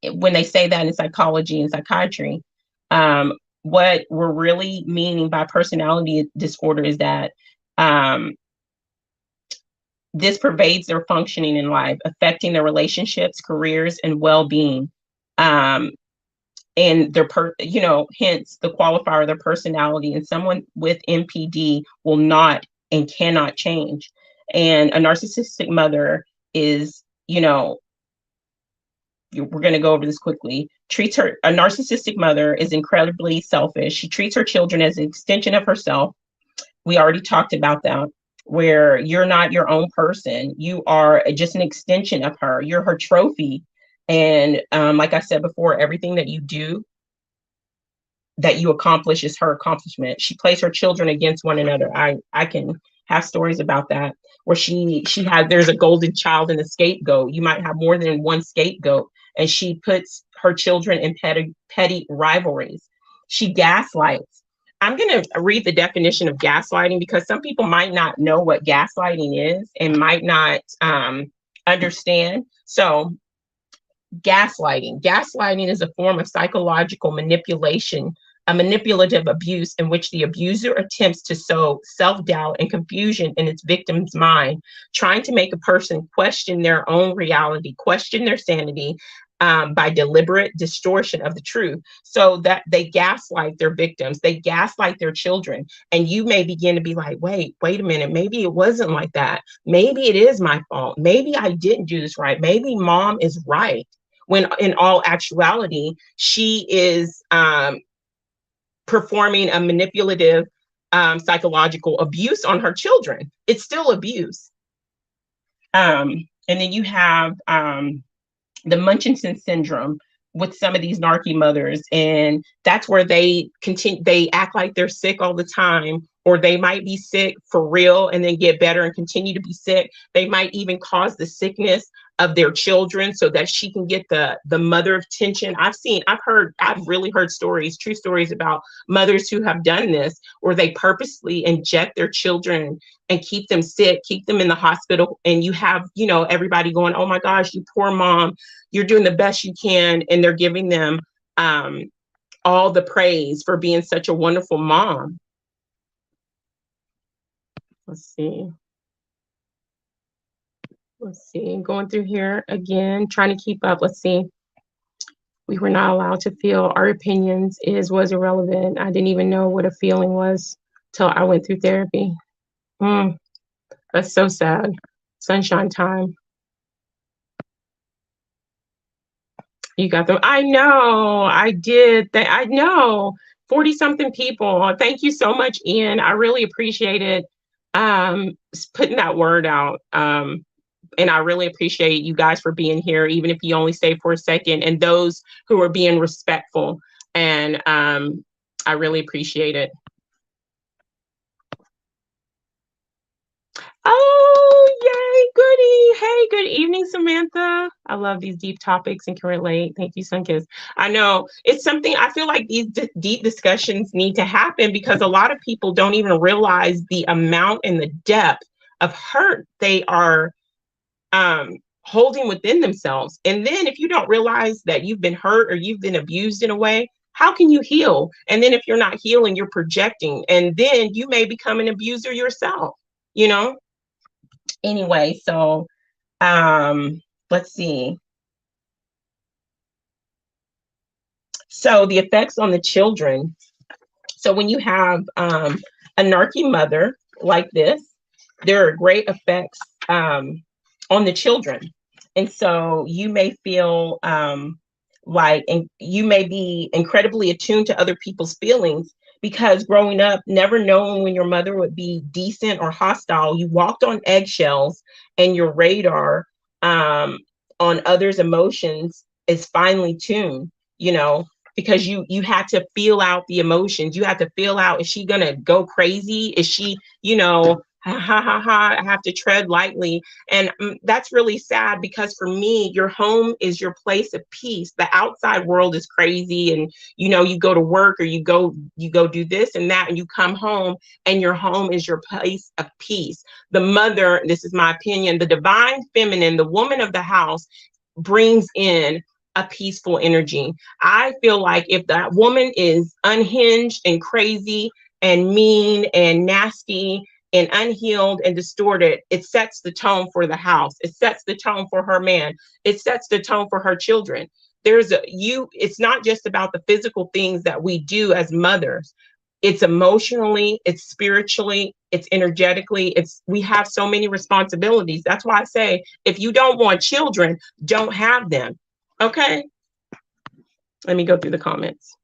S1: when they say that in psychology and psychiatry, what we're really meaning by personality disorder is that this pervades their functioning in life, affecting their relationships, careers, and well-being. And their hence the qualifier of their personality. And someone with MPD will not and cannot change. And a narcissistic mother is, we're going to go over this quickly. A narcissistic mother is incredibly selfish. She treats her children as an extension of herself. We already talked about that, where you're not your own person. You are just an extension of her. You're her trophy. And like I said before, everything that you do, that you accomplish is her accomplishment. She plays her children against one another. I can have stories about that, where there's a golden child and a scapegoat. You might have more than one scapegoat, and she puts her children in petty rivalries. She gaslights. I'm going to read the definition of gaslighting because some people might not know what gaslighting is and might not understand. So gaslighting is a form of psychological manipulation, a manipulative abuse in which the abuser attempts to sow self-doubt and confusion in its victim's mind, trying to make a person question their own reality, question their sanity, by deliberate distortion of the truth, so that they gaslight their victims, they gaslight their children. And you may begin to be like, wait a minute, maybe it wasn't like that. Maybe it is my fault. Maybe I didn't do this right. Maybe mom is right. When in all actuality, she is performing a manipulative psychological abuse on her children. It's still abuse. And then you have the Munchausen syndrome with some of these narky mothers, and that's where they act like they're sick all the time, or they might be sick for real and then get better and continue to be sick. They might even cause the sickness of their children so that she can get the mother of tension. I've really heard stories, true stories about mothers who have done this, where they purposely inject their children and keep them sick, keep them in the hospital. And you have, everybody going, oh my gosh, you poor mom, you're doing the best you can. And they're giving them all the praise for being such a wonderful mom. Let's see, going through here again, trying to keep up. Let's see. We were not allowed to feel our opinions was irrelevant. I didn't even know what a feeling was till I went through therapy. That's so sad. Sunshine time. You got them. I know. I did. I know. 40-something people. Thank you so much, Ian. I really appreciate it. Putting that word out. And I really appreciate you guys for being here, even if you only stay for a second, and those who are being respectful. And I really appreciate it. Oh, yay, goody. Hey, good evening, Samantha. I love these deep topics and can relate. Thank you, SunKissed. I know it's something I feel like these deep discussions need to happen because a lot of people don't even realize the amount and the depth of hurt they are holding within themselves. And then if you don't realize that you've been hurt or you've been abused in a way, how can you heal? And then if you're not healing, you're projecting. And then you may become an abuser yourself, you know? Anyway, so let's see. So the effects on the children. So when you have a narky mother like this, there are great effects on the children. And so you may feel like, and you may be incredibly attuned to other people's feelings because growing up, never knowing when your mother would be decent or hostile, you walked on eggshells and your radar on others' emotions is finely tuned, you know, because you had to feel out the emotions. You had to feel out, is she gonna go crazy? Is she, you know, ha ha ha ha, I have to tread lightly. And that's really sad because for me, your home is your place of peace. The outside world is crazy, and you know, you go to work or you go do this and that, and you come home, and your home is your place of peace. The mother, this is my opinion, the divine feminine, the woman of the house, brings in a peaceful energy. I feel like if that woman is unhinged and crazy and mean and nasty and unhealed and distorted, it sets the tone for the house. It sets the tone for her man. It sets the tone for her children. It's not just about the physical things that we do as mothers. It's emotionally, it's spiritually, it's energetically, we have so many responsibilities. That's why I say, if you don't want children, don't have them. Okay. Let me go through the comments.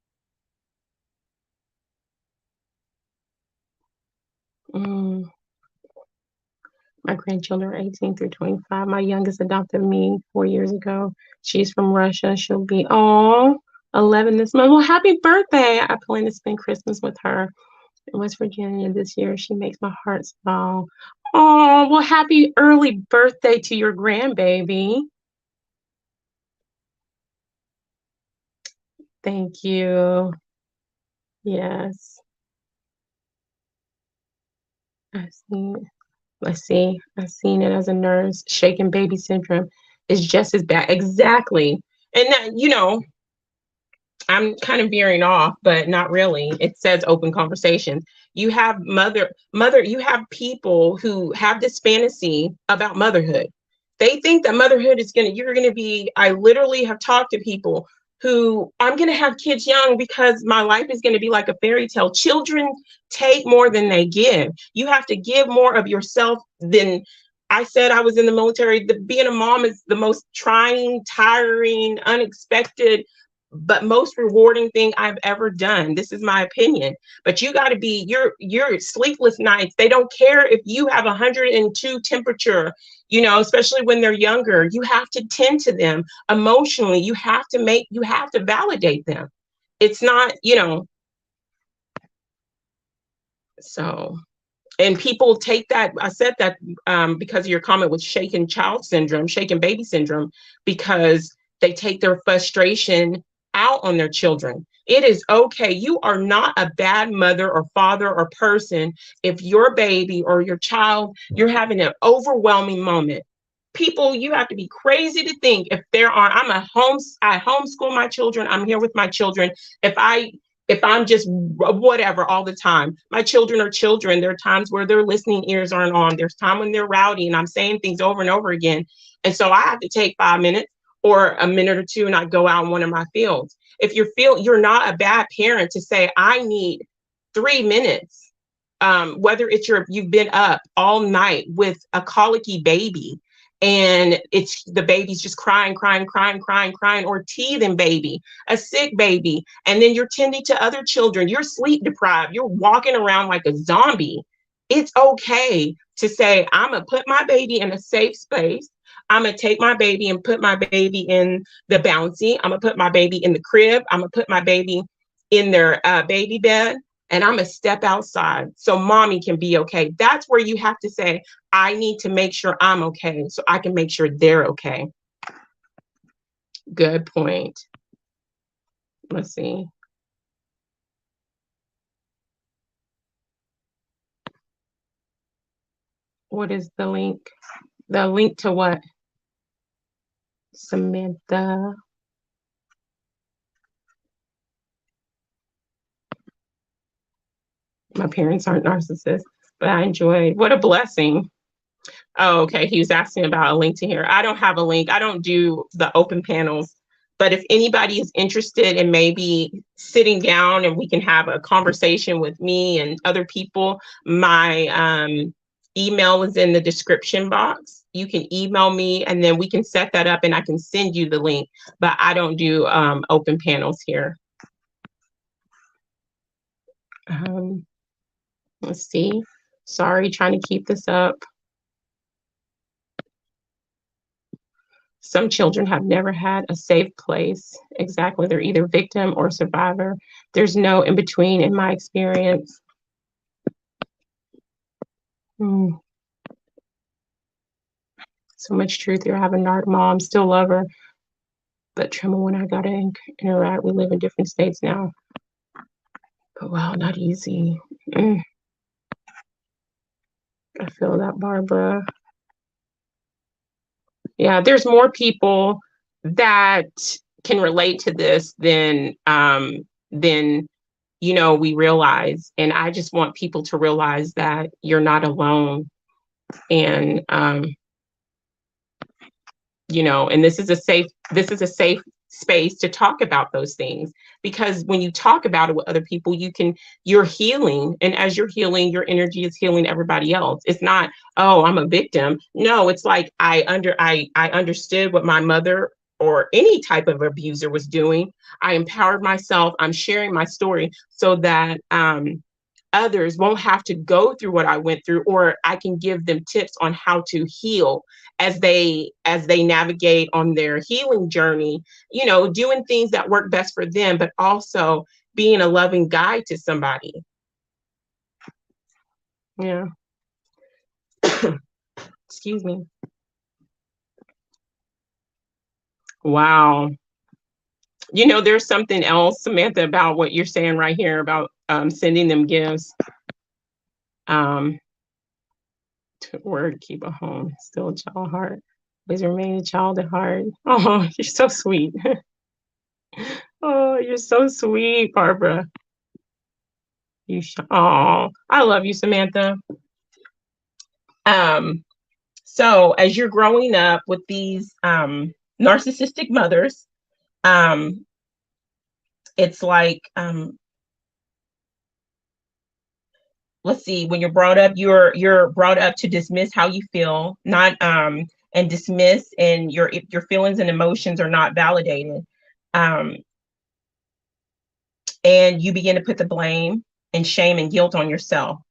S1: My grandchildren are 18 through 25. My youngest adopted me 4 years ago. She's from Russia. She'll be 11 this month. Well, happy birthday. I plan to spend Christmas with her in West Virginia this year. She makes my heart smile. Oh, well, happy early birthday to your grandbaby. Thank you. Yes. I've seen it as a nurse. Shaken baby syndrome is just as bad. Exactly. And that, you know, I'm kind of veering off, but not really. It says open conversations. You have you have people who have this fantasy about motherhood. They think that motherhood is you're gonna be, I literally have talked to people who, I'm gonna have kids young because my life is gonna be like a fairy tale. Children take more than they give. You have to give more of yourself than, I said I was in the military. Being a mom is the most trying, tiring, unexpected, but most rewarding thing I've ever done. This is my opinion. But you got to be your sleepless nights. They don't care if you have 102 temperature, you know, especially when they're younger. You have to tend to them emotionally. You have to validate them. It's not, you know. So, and people take that, I said that because of your comment with shaken baby syndrome, because they take their frustration out on their children. It is okay. You are not a bad mother or father or person if your baby or your child, you're having an overwhelming moment. People, you have to be crazy to think if I homeschool my children. I'm here with my children. If I'm just whatever all the time, my children are children. There are times where their listening ears aren't on. There's time when they're rowdy and I'm saying things over and over again. And so I have to take 5 minutes or a minute or two and I go out in one of my fields. If you're not a bad parent to say, I need 3 minutes, whether it's you've been up all night with a colicky baby, and it's the baby's just crying, or teething baby, a sick baby, and then you're tending to other children, you're sleep deprived, you're walking around like a zombie. It's okay to say, I'm gonna put my baby in a safe space. I'm going to take my baby and put my baby in the bouncy. I'm going to put my baby in the crib. I'm going to put my baby in their baby bed. And I'm going to step outside so mommy can be okay. That's where you have to say, I need to make sure I'm okay so I can make sure they're okay. Good point. Let's see. What is the link? The link to what? Samantha. My parents aren't narcissists, but I enjoyed. What a blessing. Oh, okay. He was asking about a link to here. I don't have a link. I don't do the open panels. But if anybody is interested in maybe sitting down and we can have a conversation with me and other people, my email is in the description box. You can email me and then we can set that up and I can send you the link. But I don't do open panels here. Let's see. Sorry, trying to keep this up. Some children have never had a safe place. Exactly. They're either victim or survivor. There's no in between in my experience. So much truth here. I have a narc mom, still love her, but tremble when I gotta interact. We live in different states now. But wow, not easy. I feel that, Barbara. Yeah, there's more people that can relate to this than you know we realize. And I just want people to realize that you're not alone. And you know, and this is a safe space to talk about those things, because when you talk about it with other people, you're healing, and as you're healing, your energy is healing everybody else. It's not, oh, I'm a victim. No, it's like I understood what my mother or any type of abuser was doing. I empowered myself. I'm sharing my story so that others won't have to go through what I went through, or I can give them tips on how to heal as they navigate on their healing journey, you know, doing things that work best for them, but also being a loving guide to somebody. Yeah. Excuse me. Wow. You know, there's something else, Samantha, about what you're saying right here about sending them gifts. To word, keep a home, still a child heart. Always remain a child at heart. Oh, you're so sweet. Oh, you're so sweet, Barbara. Oh, I love you, Samantha. So as you're growing up with these narcissistic mothers, it's like let's see, when you're brought up, you're brought up to dismiss how you feel, not and dismiss, and your feelings and emotions are not validated. And you begin to put the blame and shame and guilt on yourself.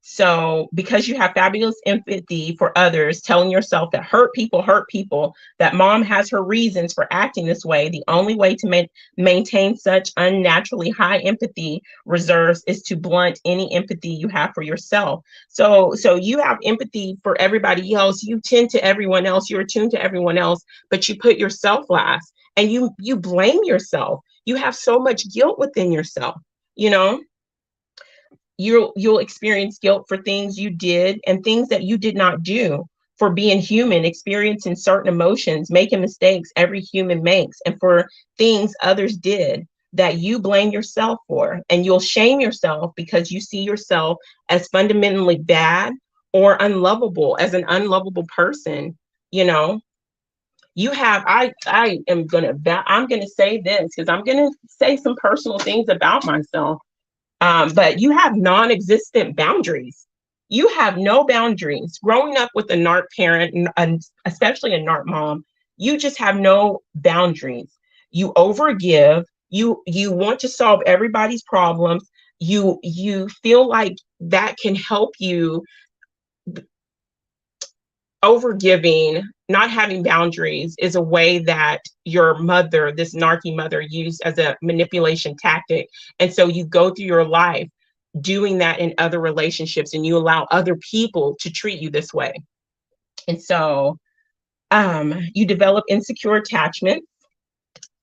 S1: So because you have fabulous empathy for others, telling yourself that hurt people, that mom has her reasons for acting this way, the only way to maintain such unnaturally high empathy reserves is to blunt any empathy you have for yourself. So you have empathy for everybody else, you tend to everyone else, you're attuned to everyone else, but you put yourself last, and you blame yourself. You have so much guilt within yourself, you know. You'll experience guilt for things you did and things that you did not do, for being human, experiencing certain emotions, making mistakes every human makes, and for things others did that you blame yourself for. And you'll shame yourself because you see yourself as fundamentally bad or unlovable, as an unlovable person. You know, you have, I'm gonna say this because I'm gonna say some personal things about myself. But you have non-existent boundaries. You have no boundaries. Growing up with a narc parent, and especially a narc mom, you just have no boundaries. You overgive. You want to solve everybody's problems. You feel like that can help you. Overgiving not having boundaries is a way that your mother, this narky mother, used as a manipulation tactic. And so you go through your life doing that in other relationships, and you allow other people to treat you this way. And so you develop insecure attachment,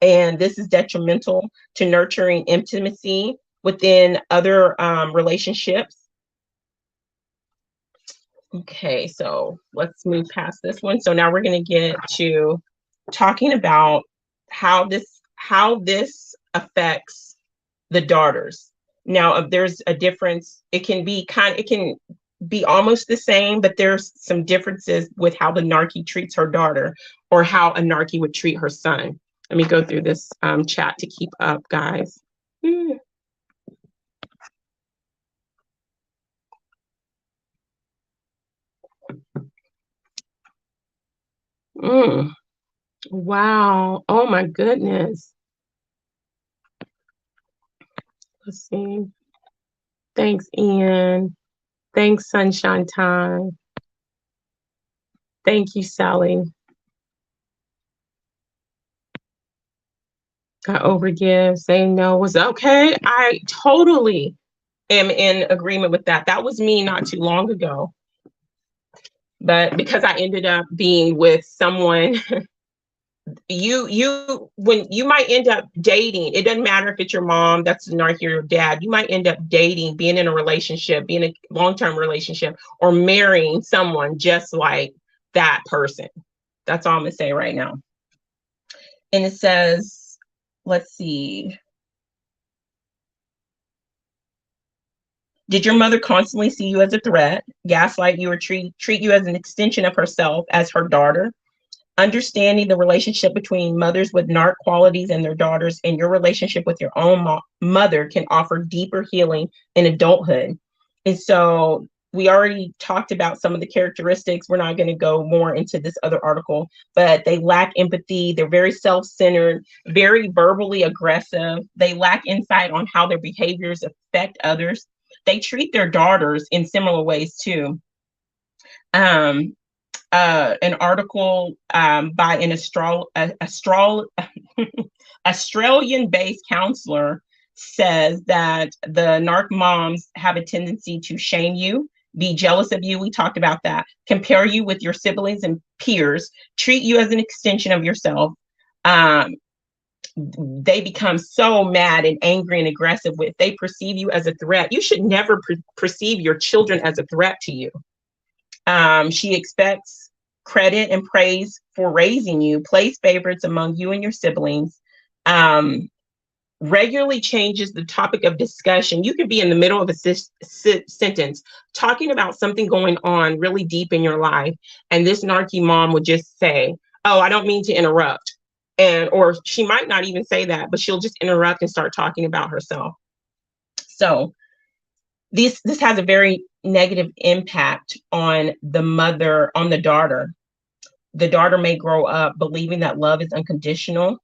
S1: and this is detrimental to nurturing intimacy within other relationships. Okay, so let's move past this one. So now we're going to get to talking about how this affects the daughters. Now, if there's a difference, it can be almost the same, but there's some differences with how the narky treats her daughter or how a narky would treat her son. Let me go through this chat to keep up, guys. Wow. Oh my goodness. Let's see. Thanks, Ian. Thanks, Sunshine Time. Thank you, Sally. I overgive, saying no was okay. I totally am in agreement with that. That was me not too long ago. But because I ended up being with someone, when you might end up dating, it doesn't matter if it's your mom, that's narky, or your dad, you might end up dating, being in a relationship, being a long-term relationship, or marrying someone just like that person. That's all I'm gonna say right now. And it says, let's see. Did your mother constantly see you as a threat, gaslight you, or treat you as an extension of herself as her daughter? Understanding the relationship between mothers with narc qualities and their daughters and your relationship with your own mother can offer deeper healing in adulthood. And so we already talked about some of the characteristics. We're not going to go more into this other article, but they lack empathy. They're very self-centered, very verbally aggressive. They lack insight on how their behaviors affect others. They treat their daughters in similar ways too. An article by an Australian-based counselor says that the narc moms have a tendency to shame you, be jealous of you. We talked about that. Compare you with your siblings and peers, treat you as an extension of yourself. They become so mad and angry and aggressive if they perceive you as a threat. You should never perceive your children as a threat to you. She expects credit and praise for raising you, plays favorites among you and your siblings, regularly changes the topic of discussion. You could be in the middle of a sentence talking about something going on really deep in your life, and this narky mom would just say, "Oh, I don't mean to interrupt." Or she might not even say that, but she'll just interrupt and start talking about herself. So this has a very negative impact on the mother, on the daughter. The daughter may grow up believing that love is unconditional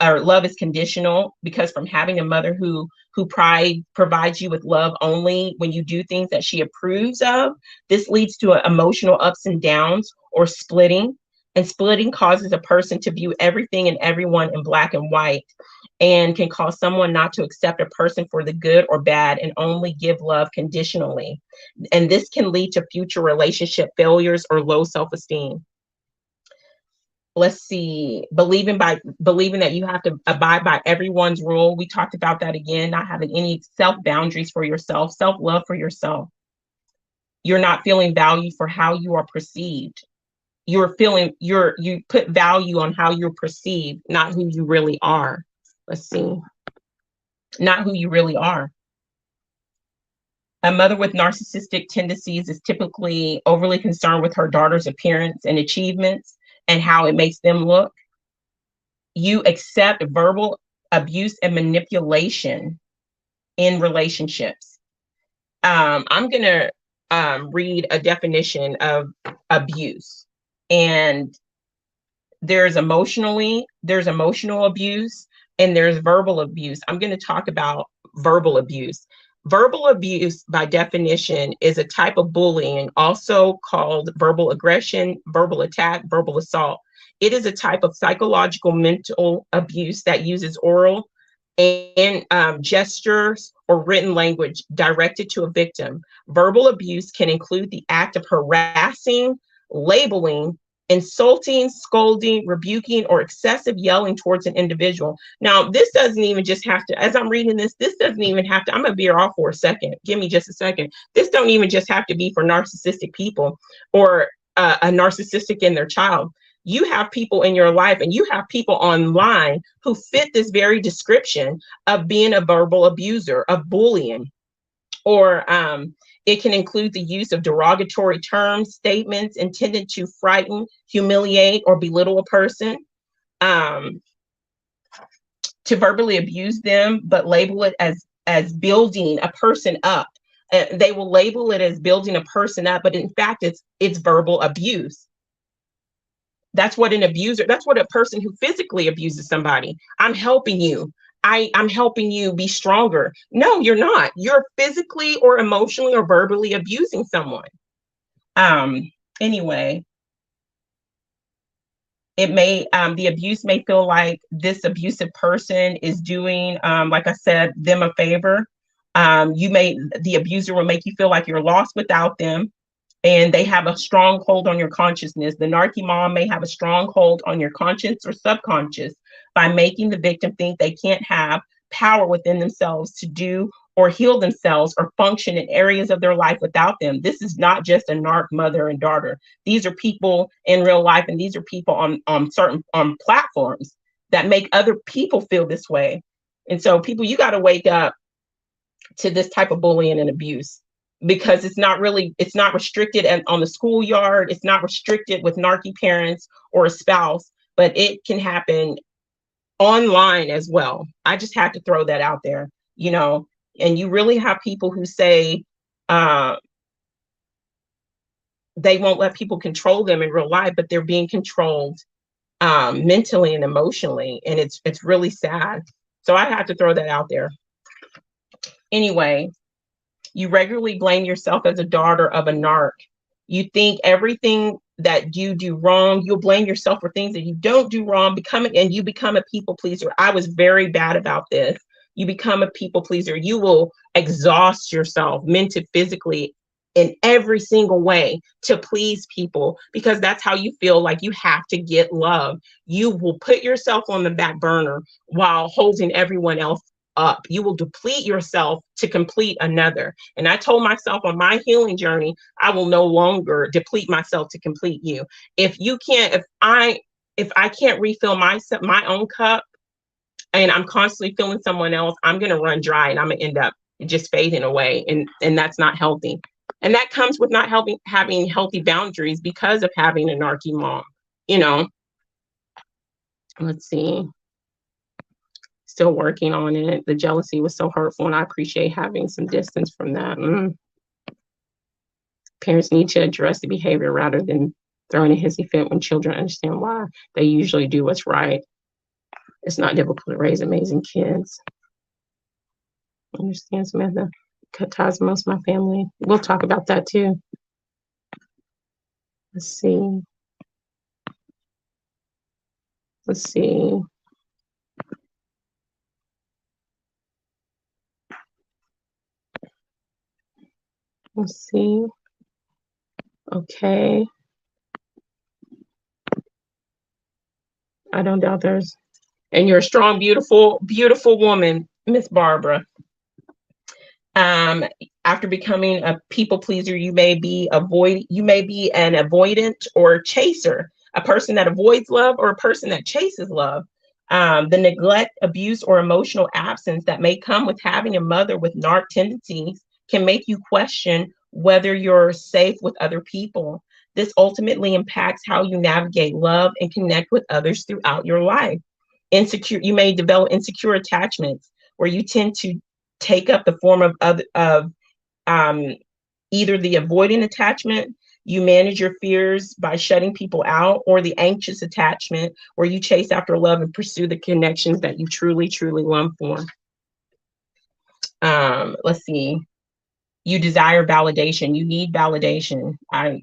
S1: love is conditional, because from having a mother who provides you with love only when you do things that she approves of, this leads to emotional ups and downs or splitting. And splitting causes a person to view everything and everyone in black and white, and can cause someone not to accept a person for the good or bad and only give love conditionally. And this can lead to future relationship failures or low self-esteem. Let's see, believing that you have to abide by everyone's rule. We talked about that again, not having any self-boundaries for yourself, self-love for yourself. You're not feeling value for how you are perceived. You put value on how you're perceived, not who you really are. Let's see. Not who you really are. A mother with narcissistic tendencies is typically overly concerned with her daughter's appearance and achievements and how it makes them look. You accept verbal abuse and manipulation in relationships. I'm going to read a definition of abuse. And there's emotional abuse and there's verbal abuse. I'm going to talk about verbal abuse. Verbal abuse, by definition, is a type of bullying, also called verbal aggression, verbal attack, verbal assault. It is a type of psychological mental abuse that uses oral and gestures or written language directed to a victim. Verbal abuse can include the act of harassing, labeling, insulting, scolding, rebuking, or excessive yelling towards an individual. Now, this doesn't even just have to, as I'm reading this doesn't even have to, I'm gonna veer off for a second. Give me just a second. This don't even just have to be for narcissistic people or a narcissistic in their child. You have people in your life and you have people online who fit this very description of being a verbal abuser, of bullying, or it can include the use of derogatory terms, statements intended to frighten, humiliate, or belittle a person, to verbally abuse them, but label it as building a person up. They will label it as building a person up, but in fact, it's verbal abuse. That's what an abuser, that's what a person who physically abuses somebody. I'm helping you. I'm helping you be stronger. No, you're not. You're physically or emotionally or verbally abusing someone. Anyway, it may, the abuse may feel like this abusive person is doing, like I said, them a favor. The abuser will make you feel like you're lost without them, and they have a strong hold on your consciousness. The narky mom may have a strong hold on your conscious or subconscious by making the victim think they can't have power within themselves to do or heal themselves or function in areas of their life without them. This is not just a narc mother and daughter. These are people in real life, and these are people on certain platforms that make other people feel this way. And so people, you got to wake up to this type of bullying and abuse, because it's not restricted on the schoolyard. It's not restricted with narky parents or a spouse, but it can happen online as well. I just had to throw that out there, and you really have people who say they won't let people control them in real life, but they're being controlled mentally and emotionally, and it's really sad. So I had to throw that out there. Anyway, you regularly blame yourself as a daughter of a narc. You think everything that you do wrong, you'll blame yourself for things that you don't do wrong, and you become a people pleaser. I was very bad about this. You become a people pleaser. You will exhaust yourself mentally, physically, in every single way to please people, because that's how you feel like you have to get love. You will put yourself on the back burner while holding everyone else up. You will deplete yourself to complete another. And I told myself on my healing journey, I will no longer deplete myself to complete you. If I can't refill my own cup, and I'm constantly filling someone else, I'm going to run dry, and I'm going to end up just fading away. And that's not healthy. And that comes with not having healthy boundaries because of having a narky mom, Let's see. Still working on it. The jealousy was so hurtful, and I appreciate having some distance from that. Parents need to address the behavior rather than throwing a hissy fit when children understand why. They usually do what's right. It's not difficult to raise amazing kids. Understand, Samantha? Cut ties with most of my family. We'll talk about that too. Let's see. Okay. I don't doubt there's, and you're a strong, beautiful, beautiful woman, Miss Barbara. After becoming a people pleaser, you may be an avoidant or chaser, a person that avoids love or a person that chases love. The neglect, abuse, or emotional absence that may come with having a mother with narc tendencies can make you question whether you're safe with other people. This ultimately impacts how you navigate love and connect with others throughout your life. You may develop insecure attachments where you tend to take up the form of either the avoidant attachment, you manage your fears by shutting people out, or the anxious attachment where you chase after love and pursue the connections that you truly, truly long for. Let's see. You desire validation. You need validation. I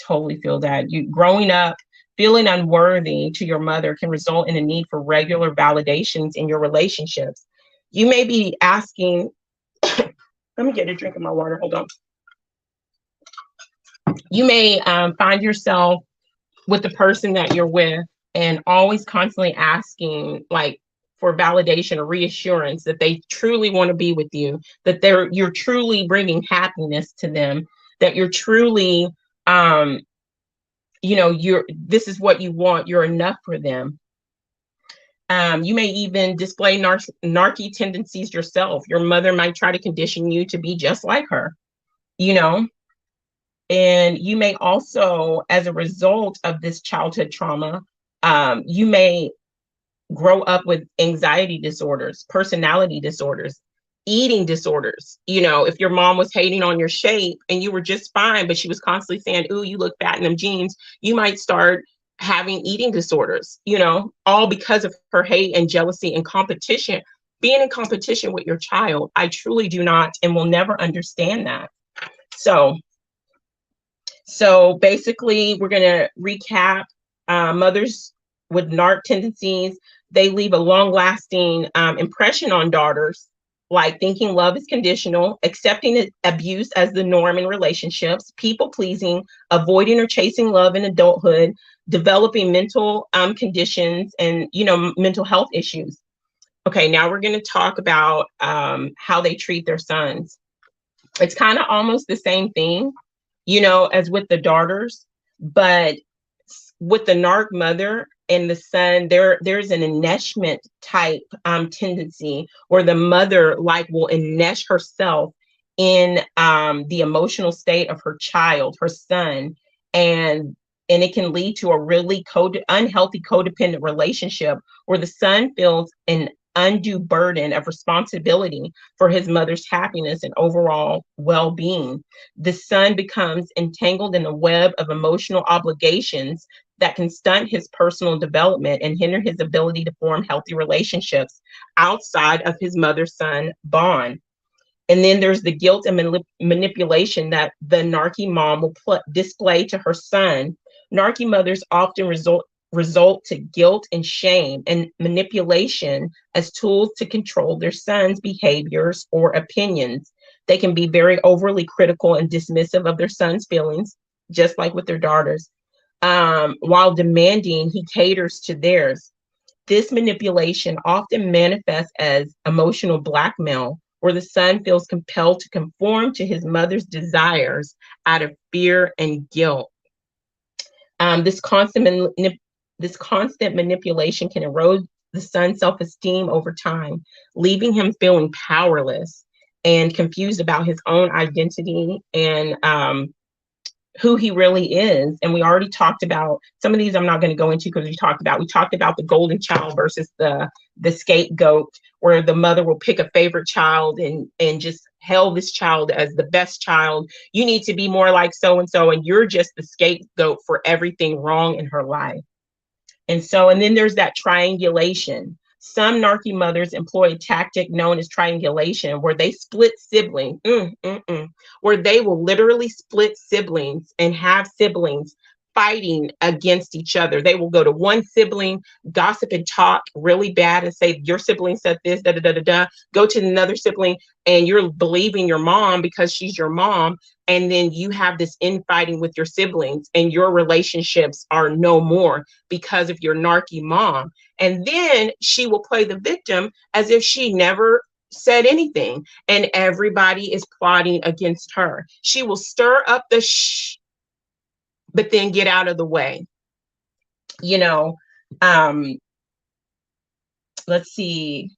S1: totally feel that. You growing up feeling unworthy to your mother can result in a need for regular validations in your relationships. You may be asking, let me get a drink of my water. Hold on. You may find yourself with the person that you're with and always constantly asking like for validation or reassurance that they truly want to be with you, that you're truly bringing happiness to them, that you're truly this is what you want, you're enough for them. You may even display narky tendencies yourself. Your mother might try to condition you to be just like her, you know. And you may also, as a result of this childhood trauma, you may grow up with anxiety disorders, personality disorders, eating disorders. You know, if your mom was hating on your shape and you were just fine, but she was constantly saying, "Ooh, you look fat in them jeans," you might start having eating disorders, you know, all because of her hate and jealousy and competition. Being in competition with your child, I truly do not and will never understand that. So basically, we're going to recap. Mothers with narc tendencies, they leave a long-lasting impression on daughters, like thinking love is conditional, accepting abuse as the norm in relationships, people-pleasing, avoiding or chasing love in adulthood, developing mental conditions and, mental health issues. Okay, now we're going to talk about how they treat their sons. It's kind of almost the same thing, as with the daughters, but with the narc mother and the son, there's an enmeshment type tendency where the mother will enmesh herself in the emotional state of her child, her son, and it can lead to a really unhealthy codependent relationship where the son feels an undue burden of responsibility for his mother's happiness and overall well-being. The son becomes entangled in a web of emotional obligations that can stunt his personal development and hinder his ability to form healthy relationships outside of his mother-son bond. And then there's the guilt and manipulation that the narky mom will display to her son. Narky mothers often result to guilt and shame and manipulation as tools to control their sons' behaviors or opinions. They can be very overly critical and dismissive of their sons' feelings, just like with their daughters, while demanding he caters to theirs. This manipulation often manifests as emotional blackmail, where the son feels compelled to conform to his mother's desires out of fear and guilt. This constant manipulation can erode the son's self-esteem over time, leaving him feeling powerless and confused about his own identity and who he really is. And we already talked about some of these. I'm not going to go into because we talked about the golden child versus the scapegoat, where the mother will pick a favorite child and just hail this child as the best child. You need to be more like so and so, and you're just the scapegoat for everything wrong in her life. And then there's that triangulation. Some narky mothers employ a tactic known as triangulation, where they split siblings, where they will literally split siblings and have siblings fighting against each other. They will go to one sibling, gossip and talk really bad and say, your sibling said this, da da da da da. Go to another sibling and you're believing your mom because she's your mom. And then you have this infighting with your siblings and your relationships are no more because of your narky mom. And then she will play the victim as if she never said anything and everybody is plotting against her. She will stir up the but then get out of the way. Let's see.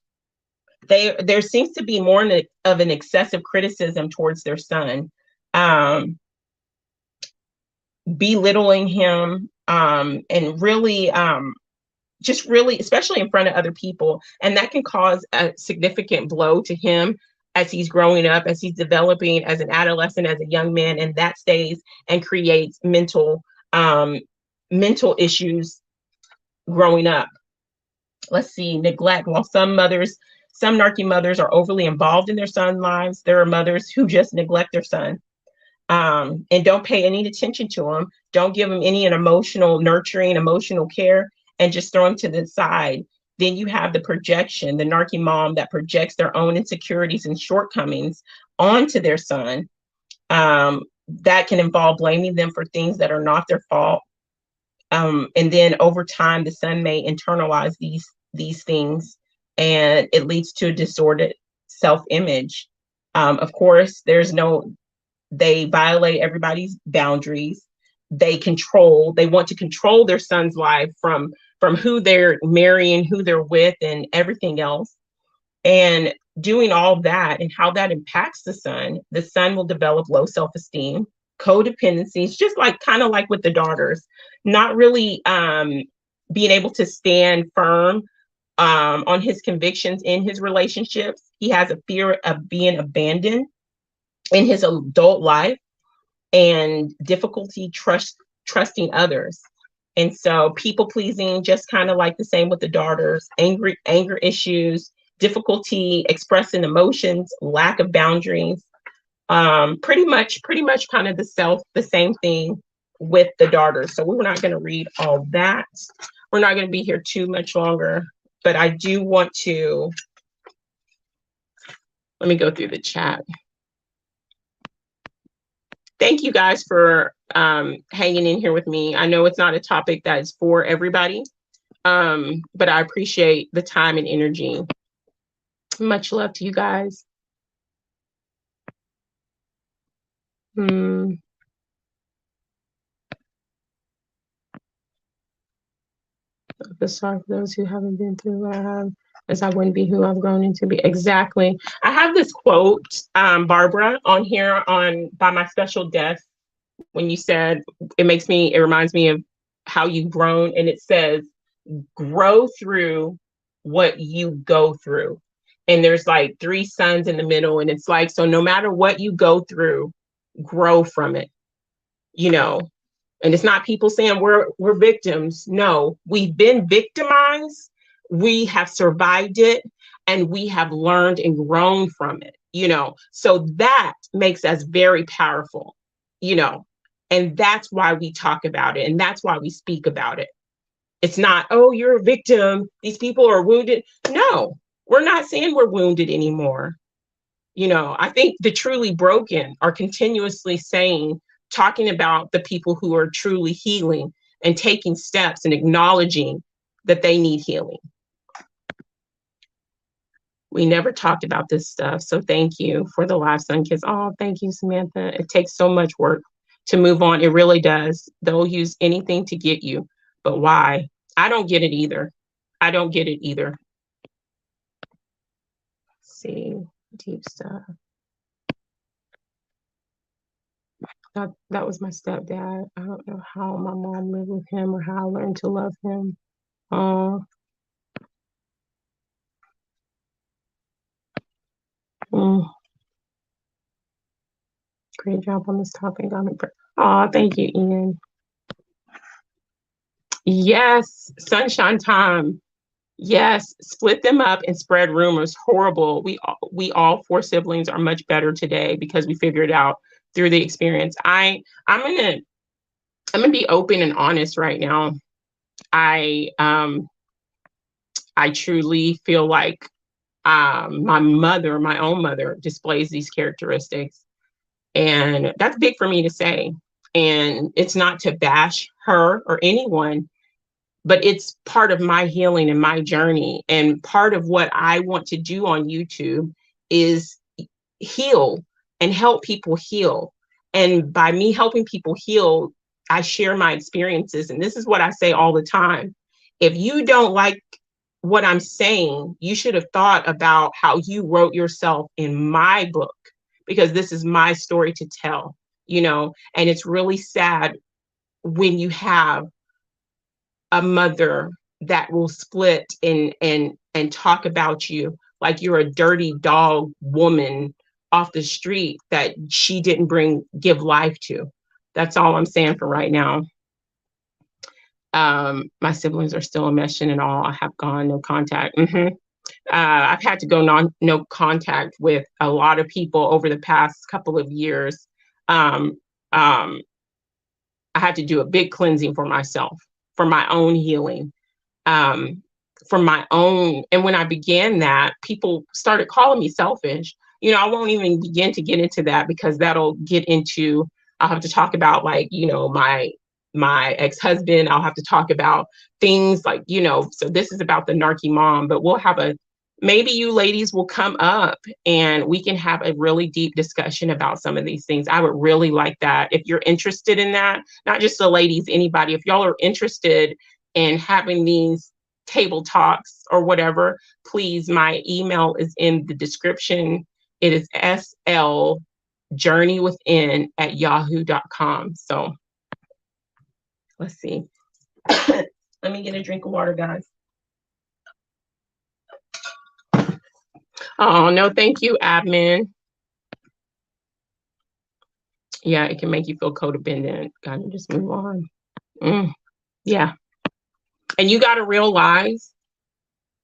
S1: There seems to be more of an excessive criticism towards their son, belittling him, and really just really, especially in front of other people. And that can cause a significant blow to him as he's growing up, as he's developing as an adolescent, as a young man, and that stays and creates mental issues growing up. Let's see, neglect. While some mothers Some narky mothers are overly involved in their son's lives. There are mothers who just neglect their son, and don't pay any attention to him, don't give him any emotional nurturing, emotional care, and just throw him to the side. Then you have the projection, the narky mom that projects their own insecurities and shortcomings onto their son. That can involve blaming them for things that are not their fault. And then over time, the son may internalize these things, and it leads to a distorted self-image. Of course, they violate everybody's boundaries. They want to control their son's life from who they're marrying, who they're with, and everything else. And doing all that and how that impacts the son will develop low self-esteem, codependencies, just kind of like with the daughters, not really being able to stand firm on his convictions in his relationships. He has a fear of being abandoned in his adult life, and difficulty trusting others. And so people pleasing, just kind of like the same with the daughters, anger issues, difficulty expressing emotions, lack of boundaries, pretty much kind of the same thing with the daughters. So we're not going to read all that. We're not going to be here too much longer, but I do want to, let me go through the chat. Thank you guys for hanging in here with me. I know it's not a topic that is for everybody, but I appreciate the time and energy. Much love to you guys. Sorry for those who haven't been through what I have, as I wouldn't be who I've grown into be. Exactly. I have this quote, Barbara, on here by my special desk, when you said it reminds me of how you've grown, and it says, grow through what you go through. And there's like 3 suns in the middle, and it's like, so no matter what you go through, grow from it, And it's not people saying we're victims. No, we've been victimized. We have survived it, and we have learned and grown from it, So that makes us very powerful, And that's why we talk about it, and that's why we speak about it. It's not, oh, you're a victim, these people are wounded. No, we're not saying we're wounded anymore. I think the truly broken are continuously talking about the people who are truly healing and taking steps and acknowledging that they need healing. We never talked about this stuff. So thank you for the live SunKissed. Oh, thank you, Samantha. It takes so much work to move on. It really does. They'll use anything to get you. But why? I don't get it either. Let's see, deep stuff. That was my stepdad. I don't know how my mom lived with him or how I learned to love him. Great job on this topic. Oh, thank you, Ian. Yes, sunshine time. Yes, split them up and spread rumors. Horrible. We all 4 siblings are much better today because we figured it out through the experience. I'm gonna be open and honest right now. I truly feel like my own mother displays these characteristics, and that's big for me to say. And it's not to bash her or anyone, but it's part of my healing and my journey. And part of what I want to do on YouTube is heal and help people heal. And by me helping people heal, I share my experiences. And this is what I say all the time. If you don't like what I'm saying, you should have thought about how you wrote yourself in my book, because this is my story to tell, and it's really sad when you have a mother that will split and talk about you like you're a dirty dog woman off the street that she didn't give life to. That's all I'm saying for right now. My siblings are still enmeshing and all. I have gone no contact. I've had to go no contact with a lot of people over the past couple of years. Um, um, I had to do a big cleansing for myself, for my own healing, um, for my own. And when I began that, people started calling me selfish. You know, I won't even begin to get into that because that'll get into, I'll have to talk about, like, you know, my ex-husband. I'll have to talk about things like, you know, so this is about the narky mom, but we'll have a, maybe you ladies will come up and we can have a really deep discussion about some of these things. I would really like that. If you're interested in that, not just the ladies, anybody, if y'all are interested in having these table talks or whatever, please, my email is in the description. It is sljourneywithin@yahoo.com. So let's see. Let me get a drink of water, guys. Oh, no, thank you, admin. Yeah, it can make you feel codependent. Gotta just move on. Yeah. And you gotta realize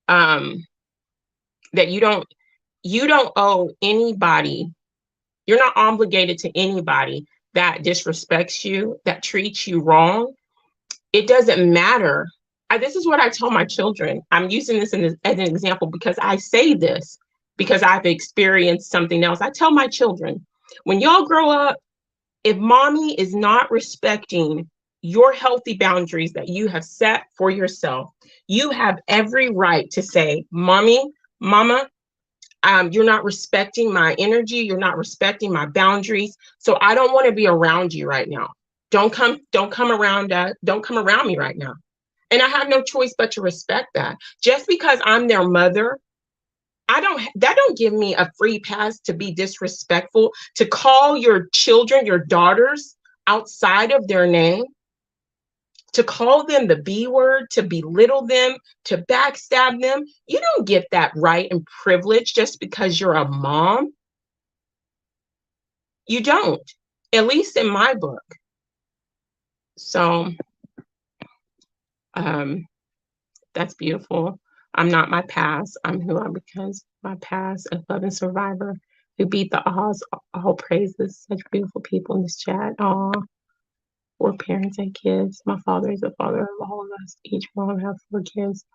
S1: that you don't owe anybody, you're not obligated to anybody that disrespects you, that treats you wrong. It doesn't matter. This is what I tell my children. I'm using this as an example because I say this because I've experienced something else. I tell my children, when y'all grow up, if mommy is not respecting your healthy boundaries that you have set for yourself, you have every right to say, mommy, mama, you're not respecting my energy. You're not respecting my boundaries. So I don't want to be around you right now. Don't come around me right now. And I have no choice but to respect that. Just because I'm their mother, that don't give me a free pass to be disrespectful, to call your children, your daughters, outside of their name, to call them the B word, to belittle them, to backstab them. You don't get that right and privilege just because you're a mom. You don't, at least in my book. So that's beautiful. I'm not my past. I'm who I'm because my past, a loving survivor who beat the odds. All praises. Such beautiful people in this chat. Aw. 4 parents and kids. My father is the father of all of us. Each one have 4 kids.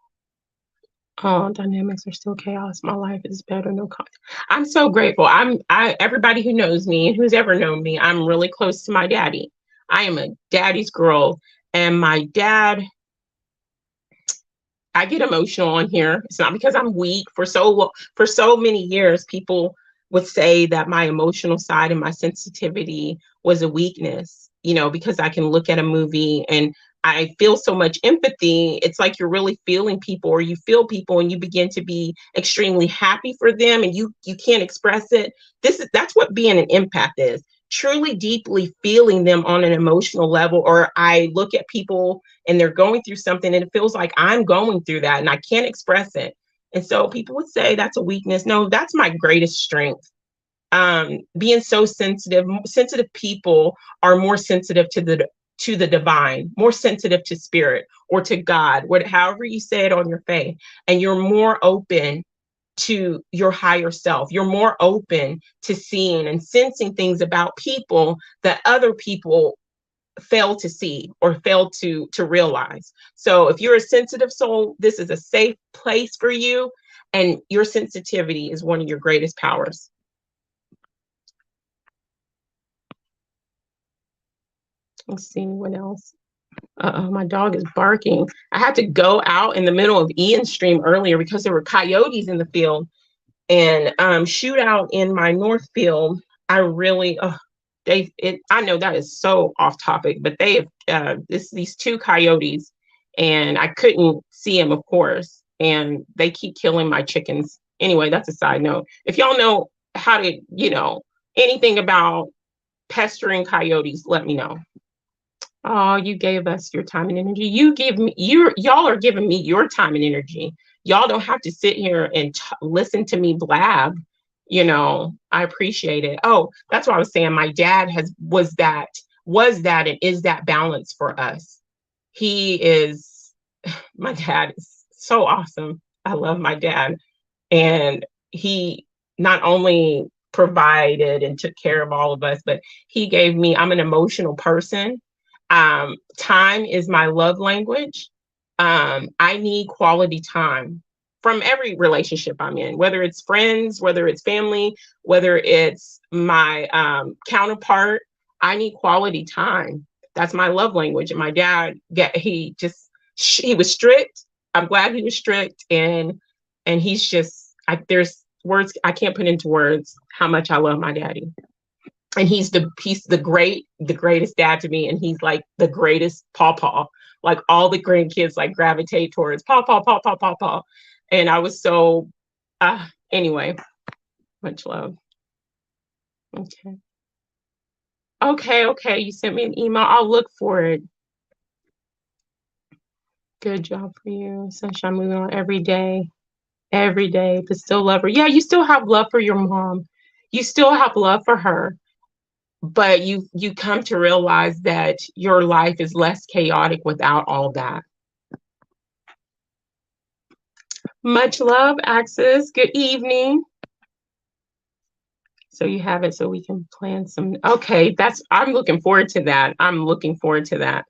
S1: Dynamics are still chaos. My life is better. No con. I'm so grateful. Everybody who knows me and who's ever known me, I'm really close to my daddy. I am a daddy's girl. And my dad, I get emotional on here. It's not because I'm weak. For so many years, people would say that my emotional side and my sensitivity was a weakness, you know, because I can look at a movie and I feel so much empathy. It's like you're really feeling people, or you feel people and you begin to be extremely happy for them and you can't express it. That's what being an empath is. Truly deeply feeling them on an emotional level. Or I look at people and they're going through something and it feels like I'm going through that and I can't express it. And so people would say that's a weakness. No, that's my greatest strength. Being so sensitive people are more sensitive to the divine, more sensitive to spirit or to God, however you say it on your faith. And you're more open to your higher self. You're more open to seeing and sensing things about people that other people fail to see or fail to realize. So if you're a sensitive soul, this is a safe place for you, and your sensitivity is one of your greatest powers. Let's see what else. My dog is barking. I had to go out in the middle of Ian's stream earlier because there were coyotes in the field. And shootout in my north field, I really, I know that is so off topic, but they have these 2 coyotes, and I couldn't see them, of course, and they keep killing my chickens. Anyway, that's a side note. If y'all know how to, anything about pestering coyotes, let me know. Oh, you gave us your time and energy. Y'all are giving me your time and energy. Y'all don't have to sit here and listen to me blab. I appreciate it. Oh, that's what I was saying. My dad was that and is that balance for us. My dad is so awesome. I love my dad. And he not only provided and took care of all of us, but he gave me, I'm an emotional person. Time is my love language. I need quality time from every relationship I'm in, whether it's friends, whether it's family, whether it's my counterpart. I need quality time. That's my love language. And my dad, he was strict. I'm glad he was strict, and he's just, there's words I can't put into words how much I love my daddy. And he's the greatest dad to me, and he's like the greatest pawpaw. Like all the grandkids like gravitate towards pawpaw, pawpaw, pawpaw. And I was so anyway, much love. Okay. Okay, you sent me an email. I'll look for it. Good job for you. Sunshine, moving on every day, but still love her. Yeah, you still have love for your mom. You still have love for her, but you come to realize that your life is less chaotic without all that. Much love, Axis. Good evening. So you have it so we can plan some. Okay, I'm looking forward to that. I'm looking forward to that.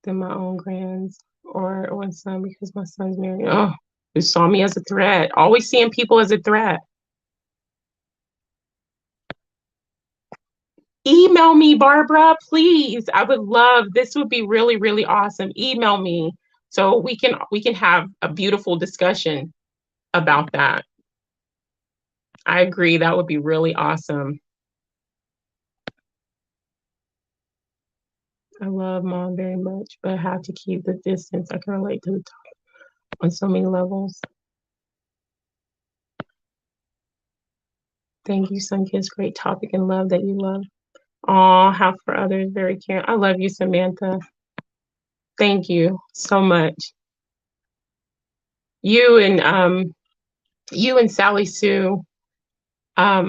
S1: Than my own grands or one son, because my son's married. Oh, who saw me as a threat. Always seeing people as a threat. Email me, Barbara, please. I would love, this would be really, really awesome. Email me so we can have a beautiful discussion about that. I agree, that would be really awesome. I love mom very much, but I have to keep the distance. I can relate to the topic on so many levels. Thank you, SunKissed. Great topic and love that you love. Aw, how for others, very caring. I love you, Samantha. Thank you so much. You and Sally Sue, a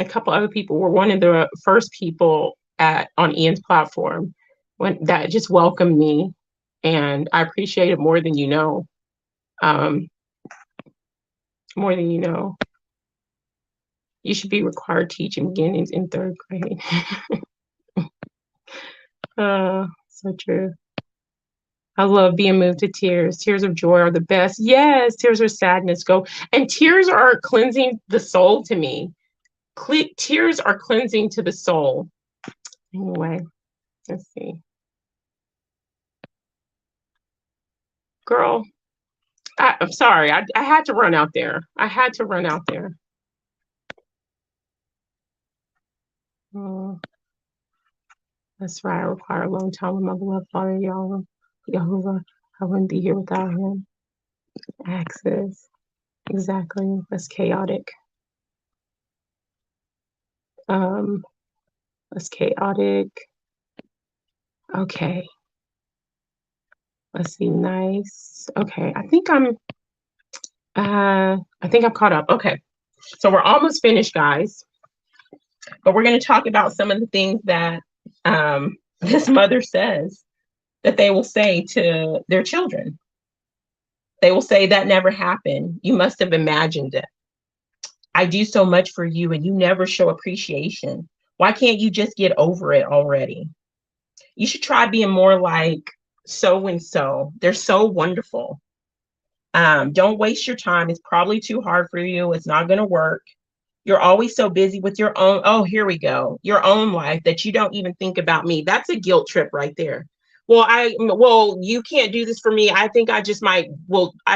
S1: couple other people were one of the first people on Ian's platform that just welcomed me, and I appreciate it more than you know. More than you know. You should be required teaching beginnings in 3rd grade. So true. I love being moved to tears. Tears of joy are the best. Yes, tears of sadness go. And tears are cleansing the soul to me. Tears are cleansing to the soul. Anyway, let's see. Girl, I'm sorry. I had to run out there. Oh, that's right. I require a long time with my beloved Father Yahuwah. I wouldn't be here without him. Access. Exactly. That's chaotic. That's chaotic. Okay. Let's see. Nice. Okay. I think I'm caught up. Okay. So we're almost finished, guys. But we're going to talk about some of the things that this mother says that they will say to their children. They will say, that never happened. You must have imagined it. I do so much for you and you never show appreciation. Why can't you just get over it already? You should try being more like so-and-so. They're so wonderful. Don't waste your time. It's probably too hard for you. It's not going to work. You're always so busy with your own, oh, here we go, your own life that you don't even think about me. That's a guilt trip right there. Well, you can't do this for me. I think I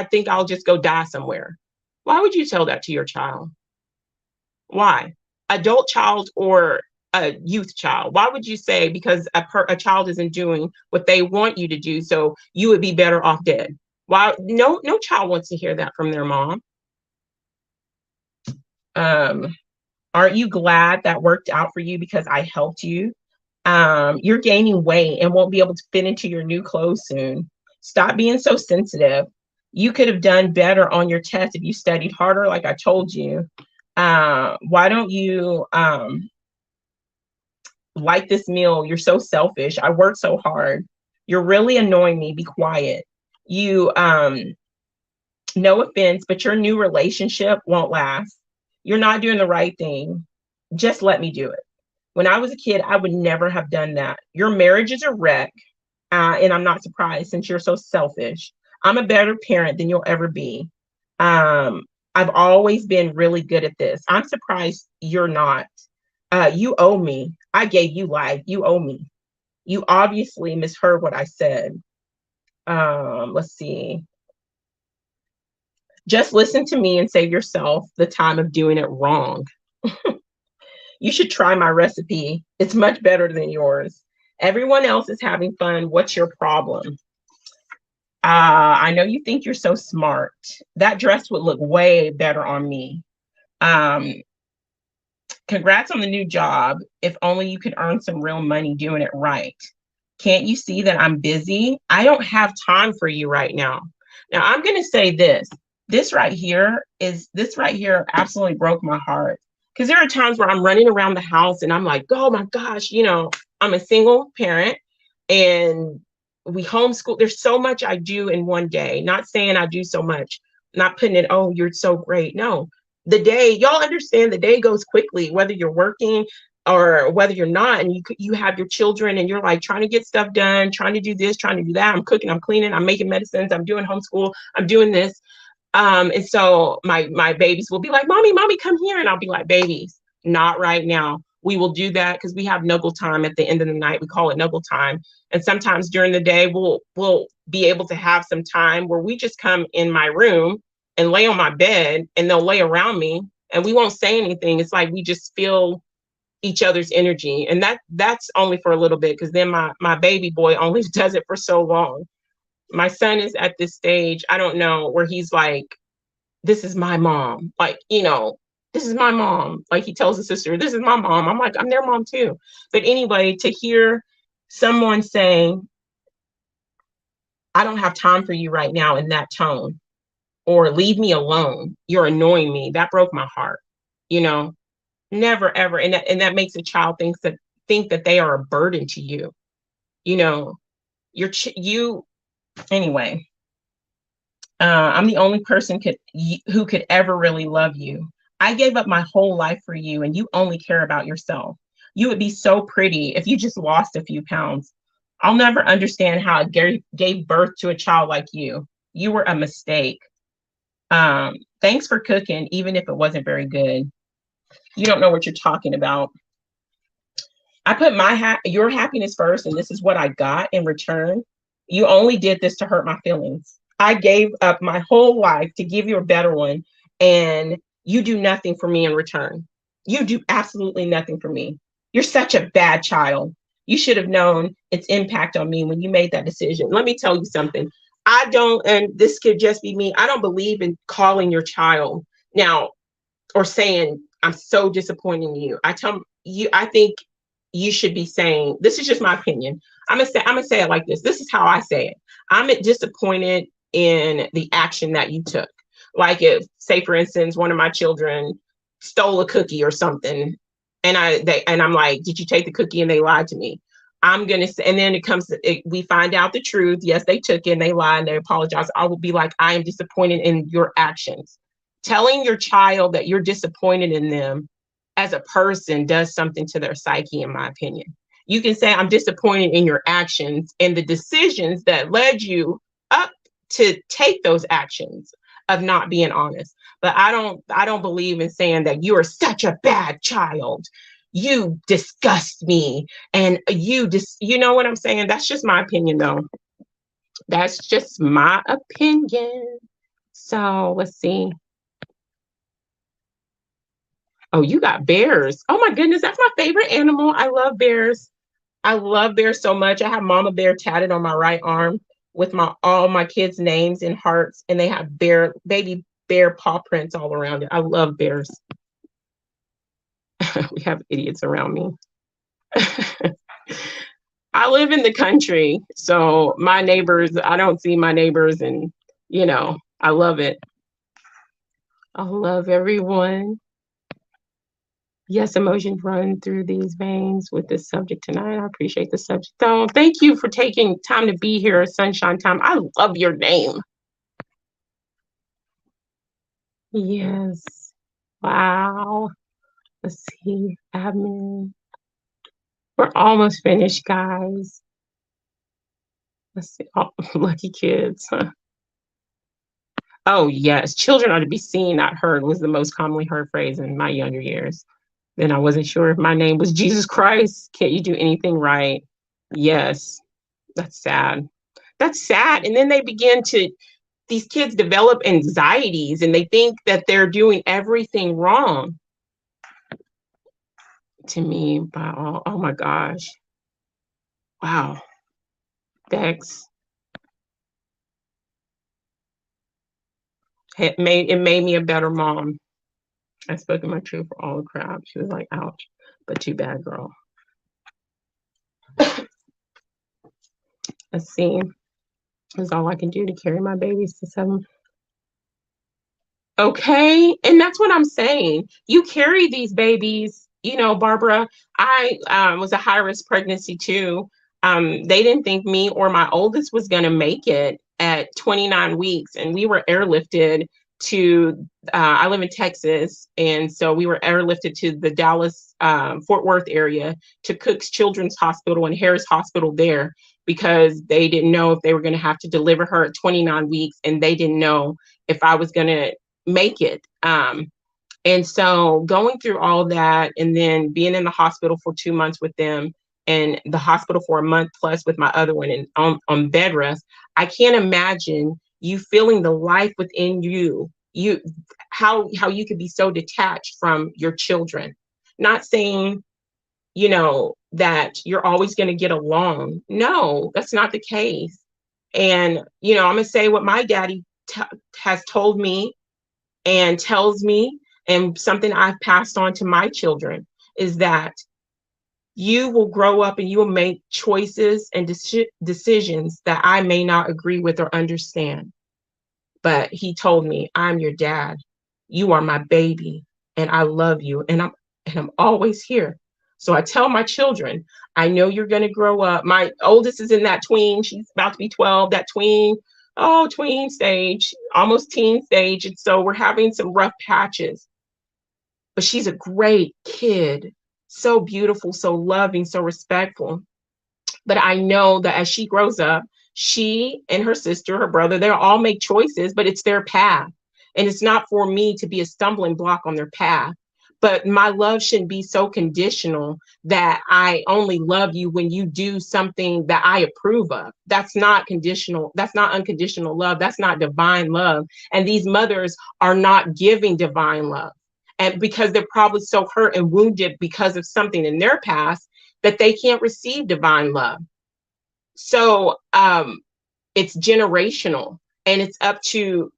S1: think I'll just go die somewhere. Why would you tell that to your child? Why? Adult child or a youth child? Why would you say because a child isn't doing what they want you to do, so you would be better off dead? Why? No child wants to hear that from their mom. Aren't you glad that worked out for you because I helped you? You're gaining weight and won't be able to fit into your new clothes soon. Stop being so sensitive. You could have done better on your test if you studied harder, like I told you. Why don't you like this meal? You're so selfish. I worked so hard. You're really annoying me. Be quiet. You, no offense, but your new relationship won't last. You're not doing the right thing. Just let me do it. When I was a kid, I would never have done that. Your marriage is a wreck. And I'm not surprised since you're so selfish. I'm a better parent than you'll ever be. I've always been really good at this. I'm surprised you're not. You owe me. I gave you life. You owe me. You obviously misheard what I said. Let's see. Just listen to me and save yourself the time of doing it wrong. You should try my recipe. It's much better than yours. Everyone else is having fun. What's your problem? I know you think you're so smart. That dress would look way better on me. Congrats on the new job. If only you could earn some real money doing it right. Can't you see that I'm busy? I don't have time for you right now. Now I'm going to say this. This right here absolutely broke my heart. Because there are times where I'm running around the house and I'm like, oh my gosh, I'm a single parent and we homeschool. There's so much I do in one day. Not saying I do so much, not putting it, oh, you're so great. No, the day, y'all understand the day goes quickly, whether you're working or whether you're not, and you have your children and you're like trying to get stuff done, trying to do this, trying to do that. I'm cooking, I'm cleaning, I'm making medicines, I'm doing homeschool, I'm doing this. And so my babies will be like, mommy, come here. And I'll be like, babies, not right now. We will do that because we have snuggle time at the end of the night. We call it snuggle time. And sometimes during the day, we'll be able to have some time where we just come in my room and lay on my bed and they'll lay around me and we won't say anything. It's like we just feel each other's energy. And that's only for a little bit because then my baby boy only does it for so long. My son is at this stage, I don't know, where he's like, this is my mom. Like, this is my mom. Like he tells his sister, this is my mom. I'm like, I'm their mom too. But anyway, to hear someone saying, I don't have time for you right now in that tone, or leave me alone, you're annoying me, that broke my heart. Never, ever. And that makes a child think that they are a burden to you. Anyway, I'm the only person who could ever really love you. I gave up my whole life for you and you only care about yourself. You would be so pretty if you just lost a few pounds. I'll never understand how I gave birth to a child like you. You were a mistake. Thanks for cooking, even if it wasn't very good. You don't know what you're talking about. I put your happiness first, and this is what I got in return. You only did this to hurt my feelings. I gave up my whole life to give you a better one, and you do nothing for me in return. You do absolutely nothing for me. You're such a bad child. You should have known its impact on me when you made that decision. Let me tell you something. And this could just be me, I don't believe in calling your child now or saying, I'm so disappointed in you. I think you should be saying, this is just my opinion. I'm gonna say it like this. This is how I say it. I'm disappointed in the action that you took. Like if, say for instance, one of my children stole a cookie or something, and I'm like, did you take the cookie? And they lied to me. I'm gonna say, and then we find out the truth. Yes, they took it and they lied and they apologize. I will be like, I am disappointed in your actions. Telling your child that you're disappointed in them as a person does something to their psyche, in my opinion. You can say, I'm disappointed in your actions and the decisions that led you up to take those actions of not being honest. But I don't believe in saying that you are such a bad child. You disgust me. And you know what I'm saying? That's just my opinion though. That's just my opinion. So let's see. Oh, you got bears. Oh my goodness, that's my favorite animal. I love bears. I love bears so much. I have Mama Bear tatted on my right arm with all my kids' names in hearts, and they have baby bear paw prints all around it. I love bears. We have idiots around me. I live in the country, so my neighbors, I don't see my neighbors, and I love it. I love everyone. Yes, emotions run through these veins with this subject tonight. I appreciate the subject. So thank you for taking time to be here, Sunshine Time. I love your name. Yes. Wow. Let's see. Admin. We're almost finished, guys. Let's see. Oh, lucky kids. Huh? Oh, yes. Children are to be seen, not heard was the most commonly heard phrase in my younger years. Then I wasn't sure if my name was Jesus Christ. Can't you do anything right? Yes. That's sad. That's sad. And then they begin to, these kids develop anxieties and they think that they're doing everything wrong. To me, wow. Oh my gosh. Wow. Dex. It made me a better mom. I spoke in my truth for all the crap. She was like, ouch, but too bad, girl. Let's see. That's all I can do to carry my babies to 7. Okay. And that's what I'm saying. You carry these babies, Barbara. I was a high risk pregnancy too. They didn't think me or my oldest was going to make it at 29 weeks. And we were airlifted to, I live in Texas. And so we were airlifted to the Dallas, Fort Worth area to Cook's Children's Hospital and Harris Hospital there because they didn't know if they were going to have to deliver her at 29 weeks. And they didn't know if I was going to make it. And so going through all that and then being in the hospital for 2 months with them and the hospital for a month plus with my other one and on bed rest, I can't imagine you feeling the life within you, how you could be so detached from your children. Not saying, that you're always going to get along. No, that's not the case. And, I'm going to say what my daddy has told me and tells me, and something I've passed on to my children, is that you will grow up and you will make choices and decisions that I may not agree with or understand. But he told me, I'm your dad. You are my baby and I love you and I'm always here. So I tell my children, I know you're going to grow up. My oldest is in that tween. She's about to be 12, that tween stage, almost teen stage. And so we're having some rough patches. But she's a great kid, so beautiful, so loving, so respectful. But I know that as she grows up, she and her sister, her brother, they'll all make choices, but it's their path. And it's not for me to be a stumbling block on their path. But my love shouldn't be so conditional that I only love you when you do something that I approve of. That's not conditional. That's not unconditional love. That's not divine love. And these mothers are not giving divine love. And because they're probably so hurt and wounded because of something in their past that they can't receive divine love. So it's generational, and it's up to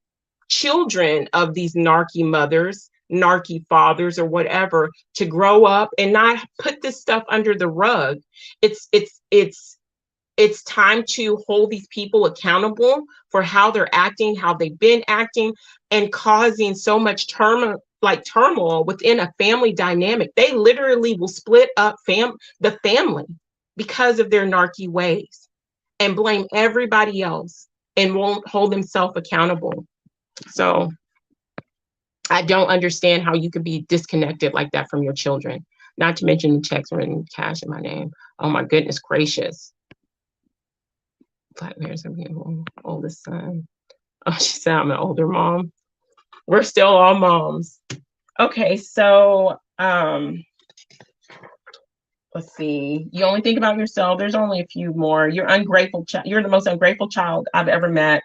S1: children of these narky mothers, narky fathers, or whatever, to grow up and not put this stuff under the rug. It's time to hold these people accountable for how they're acting, how they've been acting, and causing so much turmoil within a family dynamic. They literally will split up the family because of their narky ways and blame everybody else and won't hold themselves accountable. So I don't understand how you could be disconnected like that from your children, not to mention the checks written cash in my name. Oh my goodness gracious. Black Bears, I'm oldest son. Oh, she said I'm an older mom. We're still all moms. Okay, so let's see. You only think about yourself. There's only a few more. You're ungrateful. You're the most ungrateful child I've ever met.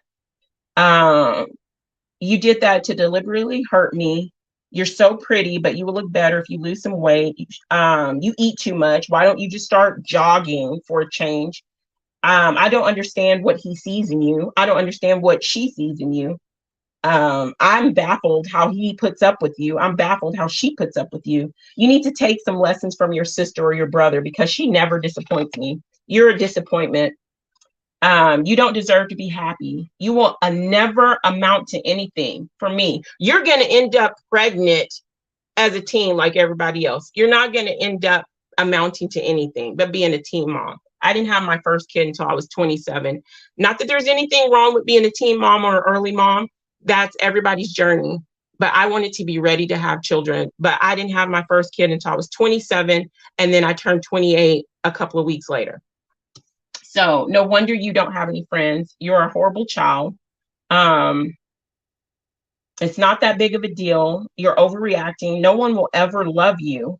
S1: You did that to deliberately hurt me. You're so pretty, but you will look better if you lose some weight. You eat too much. Why don't you just start jogging for a change? I don't understand what he sees in you. I don't understand what she sees in you. I'm baffled how he puts up with you. I'm baffled how she puts up with you. You need to take some lessons from your sister or your brother because she never disappoints me. You're a disappointment. You don't deserve to be happy. You will never amount to anything for me. You're going to end up pregnant as a team like everybody else. You're not going to end up amounting to anything but being a teen mom. I didn't have my first kid until I was 27. Not that there's anything wrong with being a teen mom or an early mom. That's everybody's journey. But I wanted to be ready to have children. But I didn't have my first kid until I was 27. And then I turned 28 a couple of weeks later. So no wonder you don't have any friends. You're a horrible child. It's not that big of a deal. You're overreacting. No one will ever love you.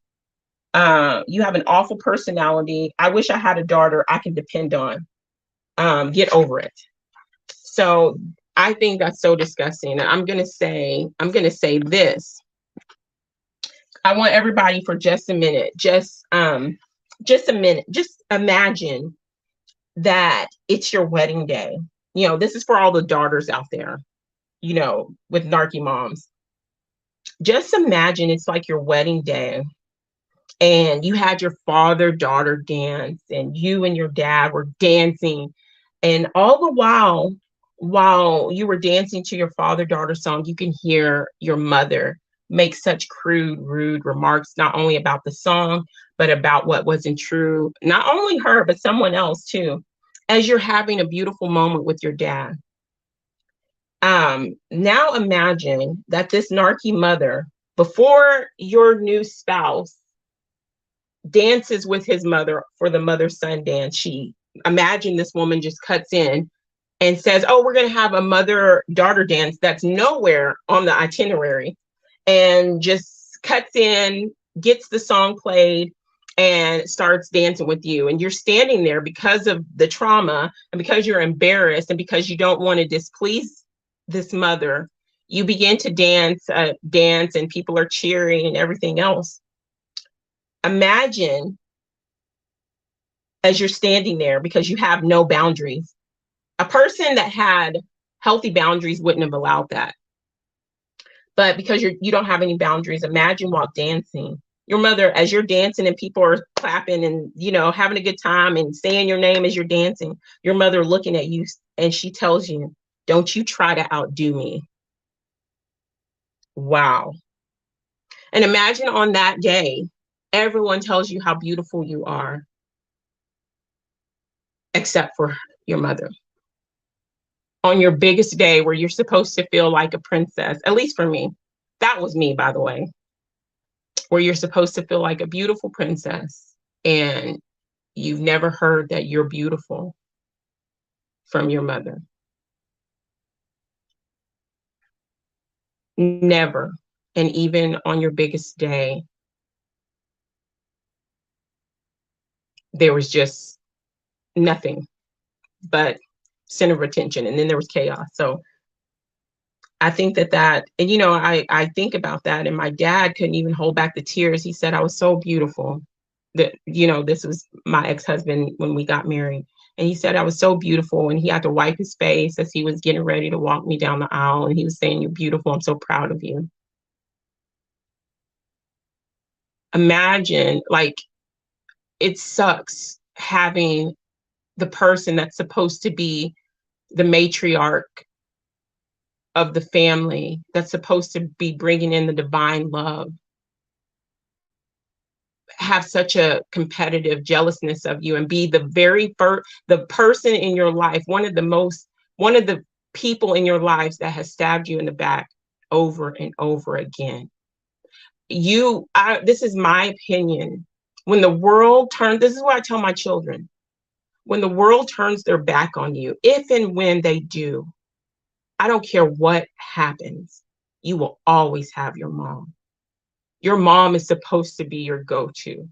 S1: You have an awful personality. I wish I had a daughter I can depend on. Get over it. So I think that's so disgusting. And I'm gonna say this. I want everybody for just a minute, just a minute, just imagine that it's your wedding day. You know, this is for all the daughters out there, you know, with narky moms. Just imagine it's like your wedding day and you had your father-daughter dance and you and your dad were dancing. And all the while you were dancing to your father-daughter song, you can hear your mother make such crude, rude remarks, not only about the song, but about what wasn't true. Not only her, but someone else too, as you're having a beautiful moment with your dad. Now imagine that this narky mother, before your new spouse dances with his mother for the mother-son dance, imagine this woman just cuts in and says, oh, we're going to have a mother-daughter dance that's nowhere on the itinerary, and just cuts in, gets the song played, and starts dancing with you. And you're standing there because of the trauma and because you're embarrassed and because you don't want to displease this mother. You begin to dance and people are cheering and everything else. Imagine as you're standing there because you have no boundaries. A person that had healthy boundaries wouldn't have allowed that. But because you don't have any boundaries, imagine while dancing, your mother, as you're dancing and people are clapping and, you know, having a good time and saying your name as you're dancing, your mother looking at you and she tells you, don't you try to outdo me. Wow. And imagine on that day, everyone tells you how beautiful you are, except for your mother. On your biggest day where you're supposed to feel like a princess, at least for me, that was me, by the way, where you're supposed to feel like a beautiful princess and you've never heard that you're beautiful from your mother. Never. And even on your biggest day, there was just nothing but center of attention, and then there was chaos. So I think that, and you know, I think about that, and my dad couldn't even hold back the tears. He said I was so beautiful. That, you know, this was my ex-husband when we got married, and he said I was so beautiful, and he had to wipe his face as he was getting ready to walk me down the aisle, and he was saying, you're beautiful, I'm so proud of you. Imagine, like, it sucks having the person that's supposed to be the matriarch of the family, that's supposed to be bringing in the divine love, have such a competitive jealousness of you and be the person in your life, one of the people in your lives that has stabbed you in the back over and over again. This is my opinion. When the world turns, this is what I tell my children, when the world turns their back on you, if and when they do, I don't care what happens, you will always have your mom. Your mom is supposed to be your go-to.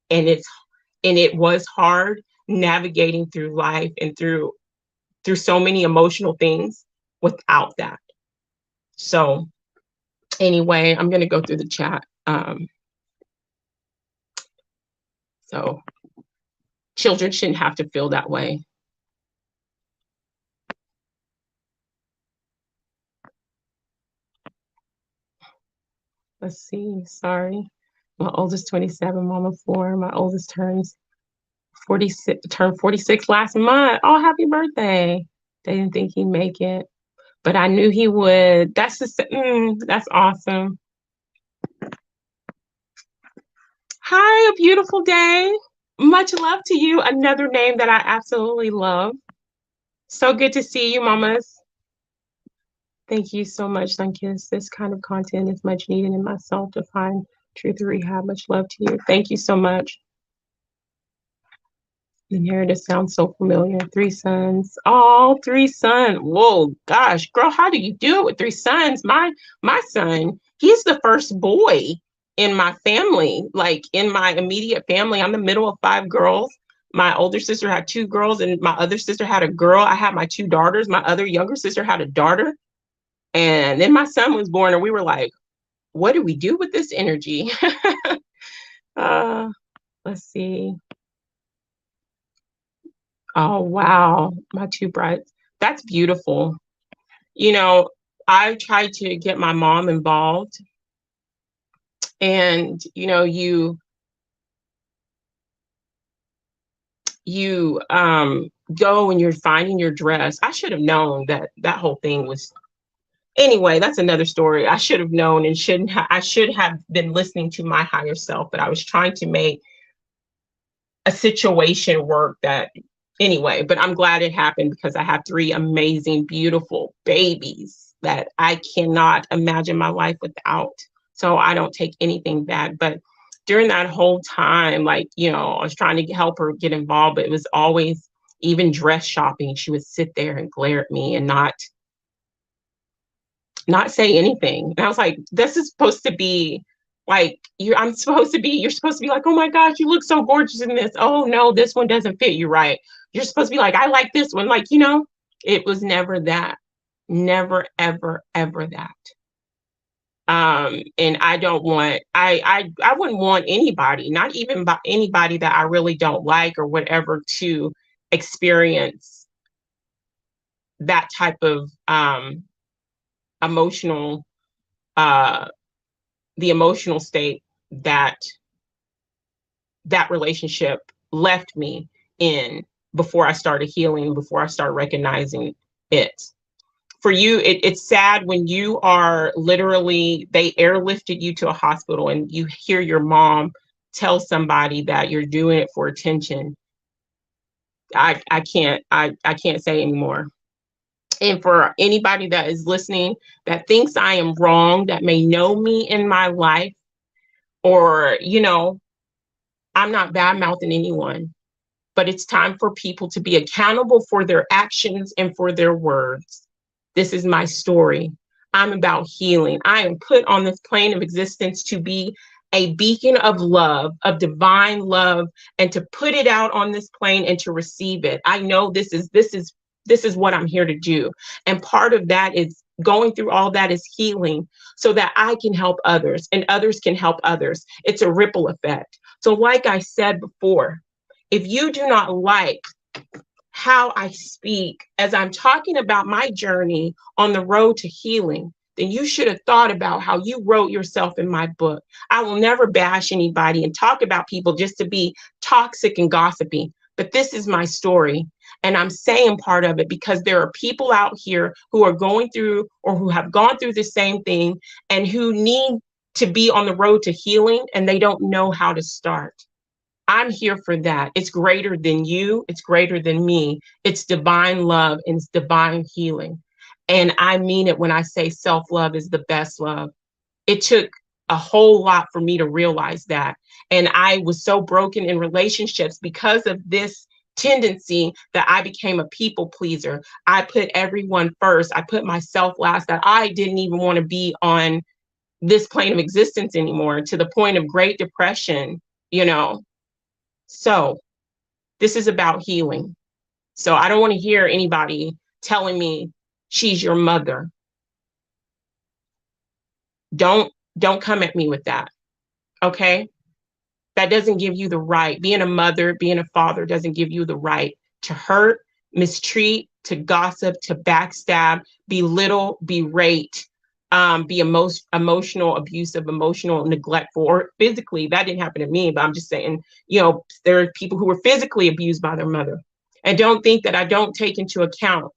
S1: And it was hard navigating through life and through so many emotional things without that. So anyway, I'm going to go through the chat. So children shouldn't have to feel that way. Let's see, sorry. My oldest 27, mama 4. My oldest turns 46 last month. Oh, happy birthday. They didn't think he'd make it, but I knew he would. That's awesome. Hi, a beautiful day. Much love to you. Another name that I absolutely love. So good to see you, mamas. Thank you so much, SunKissed. This kind of content is much needed in myself to find truth and rehab. Much love to you. Thank you so much. The narrative sounds so familiar. 3 sons. Oh, 3 sons. Whoa, gosh, girl, how do you do it with 3 sons? My son, he's the first boy in my family, like in my immediate family. I'm the middle of 5 girls. My older sister had 2 girls, and my other sister had a girl. I had my 2 daughters. My other younger sister had a daughter. And then my son was born, and we were like, what do we do with this energy? uh, let's see. Oh, wow. My 2 brides. That's beautiful. You know, I tried to get my mom involved, and you go and you're finding your dress. I should have known that that whole thing was, anyway, that's another story. I should have known and I should have been listening to my higher self, but I was trying to make a situation work that, anyway, but I'm glad it happened because I have 3 amazing, beautiful babies that I cannot imagine my life without. So I don't take anything back. But during that whole time, like, I was trying to help her get involved, but it was always, even dress shopping, she would sit there and glare at me and not say anything. And I was like, this is supposed to be like, you're supposed to be like, oh my gosh, you look so gorgeous in this. Oh no, this one doesn't fit you right. You're supposed to be like, I like this one. Like, it was never that. Never, ever, ever that. And I don't want, I wouldn't want anybody, not even anybody that I really don't like or whatever, to experience that type of emotional the emotional state that that relationship left me in before I started healing, before I started recognizing it. For you, it's sad when you are literally, they airlifted you to a hospital and you hear your mom tell somebody that you're doing it for attention. I can't say anymore. And for anybody that is listening that thinks I am wrong, that may know me in my life, or, I'm not bad mouthing anyone, but it's time for people to be accountable for their actions and for their words. This is my story. I'm about healing. I am put on this plane of existence to be a beacon of love, of divine love, and to put it out on this plane and to receive it. I know this is what I'm here to do. And part of that is going through all that is healing so that I can help others and others can help others. It's a ripple effect. So like I said before, if you do not like how I speak as I'm talking about my journey on the road to healing, then you should have thought about how you wrote yourself in my book. I will never bash anybody and talk about people just to be toxic and gossipy. But this is my story. And I'm saying part of it because there are people out here who are going through or who have gone through the same thing and who need to be on the road to healing and they don't know how to start. I'm here for that. It's greater than you. It's greater than me. It's divine love and it's divine healing. And I mean it when I say self-love is the best love. It took a whole lot for me to realize that. And I was so broken in relationships because of this tendency that I became a people pleaser. I put everyone first. I put myself last, that I didn't even want to be on this plane of existence anymore, to the point of Great Depression, So this is about healing. So I don't want to hear anybody telling me she's your mother. Don't come at me with that. Okay? That doesn't give you the right. Being a mother, being a father doesn't give you the right to hurt, mistreat, to gossip, to backstab, belittle, berate, be emotional, abusive, emotional, neglectful, or physically. That didn't happen to me, but I'm just saying, there are people who were physically abused by their mother. And don't think that I don't take into account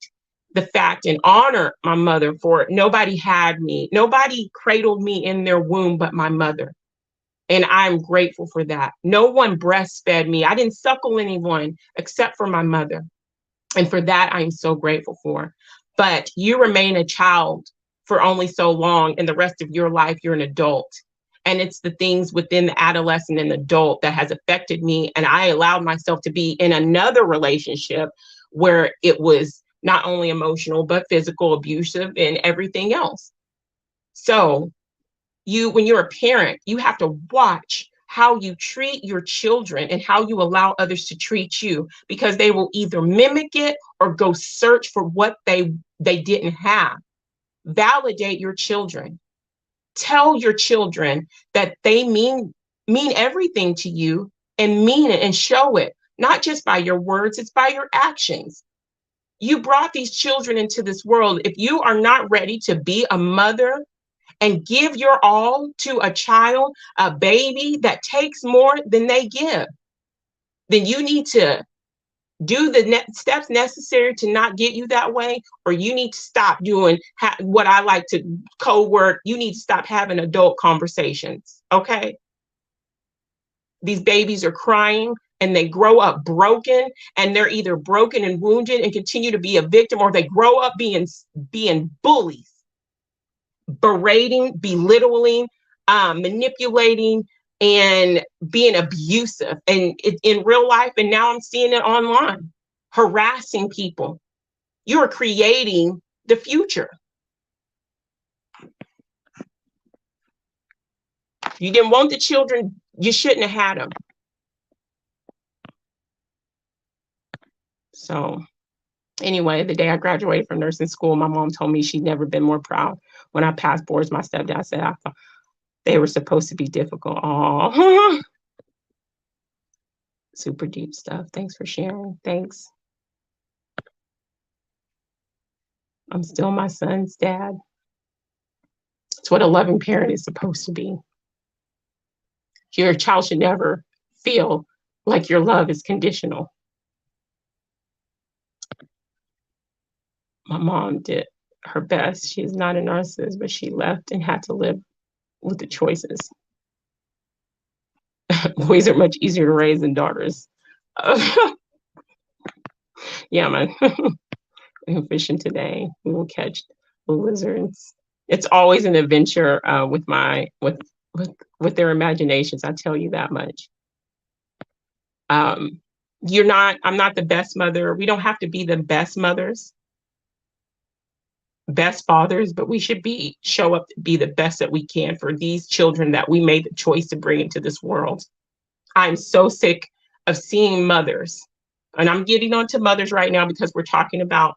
S1: the fact and honor my mother for it. Nobody had me. Nobody cradled me in their womb but my mother. And I'm grateful for that. No one breastfed me. I didn't suckle anyone except for my mother. And for that, I'm so grateful for. But you remain a child for only so long, and the rest of your life, you're an adult. And it's the things within the adolescent and adult that has affected me. And I allowed myself to be in another relationship where it was not only emotional, but physical, abusive, and everything else. So when you're a parent, you have to watch how you treat your children and how you allow others to treat you, because they will either mimic it or go search for what they didn't have. Validate your children. Tell your children that they mean everything to you, and mean it and show it, not just by your words, it's by your actions. You brought these children into this world. If you are not ready to be a mother and give your all to a child, a baby that takes more than they give, then you need to do the steps necessary to not get you that way, or you need to stop doing what I like to code word, you need to stop having adult conversations, okay? These babies are crying and they grow up broken, and they're either broken and wounded and continue to be a victim, or they grow up being bullies, berating, belittling, manipulating, and being abusive, and in real life. And now I'm seeing it online, harassing people. You're creating the future. You didn't want the children, you shouldn't have had them. So anyway, the day I graduated from nursing school, my mom told me she'd never been more proud. When I passed boards, my stepdad said I thought they were supposed to be difficult. Oh, super deep stuff. Thanks for sharing. Thanks. I'm still my son's dad. It's what a loving parent is supposed to be. Your child should never feel like your love is conditional. My mom did her best. She is not a narcissist, but she left and had to live with the choices. Boys are much easier to raise than daughters. Yeah, man. We're fishing today. We will catch the lizards. It's always an adventure with their imaginations. I tell you that much. I'm not the best mother. We don't have to be the best mothers, best fathers, but we should show up to be the best that we can for these children that we made the choice to bring into this world. I'm so sick of seeing mothers, and I'm getting onto mothers right now because we're talking about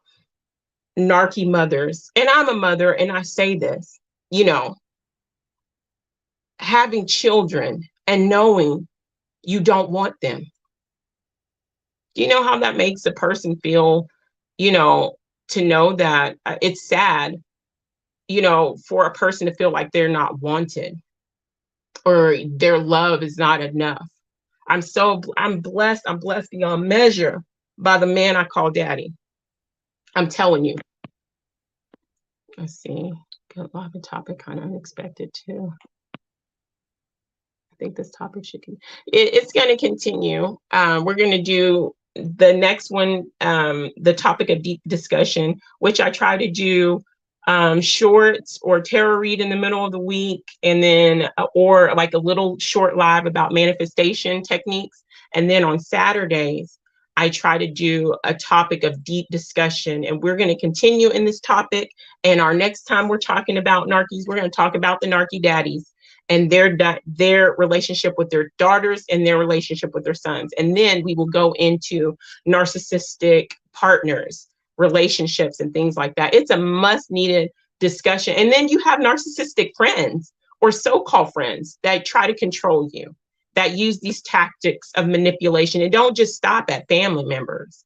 S1: narky mothers. And I'm a mother, and I say this, having children and knowing you don't want them. Do you know how that makes a person feel, to know that it's sad, for a person to feel like they're not wanted or their love is not enough. I'm blessed. I'm blessed beyond measure by the man I call daddy. I'm telling you. Let's see. Good love topic, kind of unexpected too. I think this topic it's going to continue. We're going to do the next one, the topic of deep discussion, which I try to do shorts or tarot read in the middle of the week, and then or like a little short live about manifestation techniques. And then on Saturdays, I try to do a topic of deep discussion, and we're going to continue in this topic. And our next time we're talking about narkies, we're going to talk about the narky daddies and their relationship with their daughters and their relationship with their sons. And then we will go into narcissistic partners, relationships, and things like that. It's a must needed discussion. And then you have narcissistic friends or so-called friends that try to control you, that use these tactics of manipulation, and don't just stop at family members,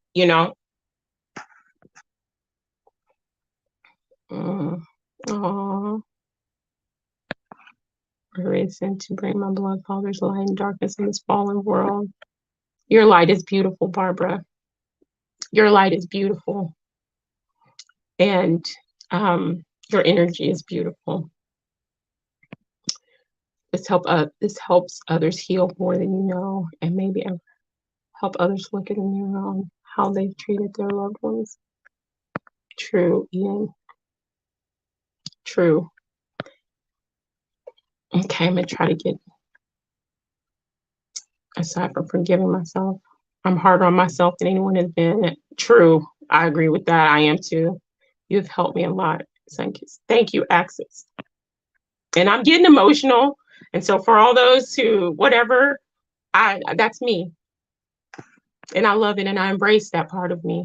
S1: Sent to bring my beloved Father's light and darkness in this fallen world. Your light is beautiful, Barbara. Your light is beautiful. And your energy is beautiful. This helps others heal more than you know, and maybe help others look in the mirror on how they've treated their loved ones. True, Ian. True. Okay, I'm gonna try to get, aside from forgiving myself, I'm harder on myself than anyone has been. True. I agree with that. I am too. You've helped me a lot. Thank you, Access. And I'm getting emotional. And so for all those who, whatever, that's me. And I love it, and I embrace that part of me.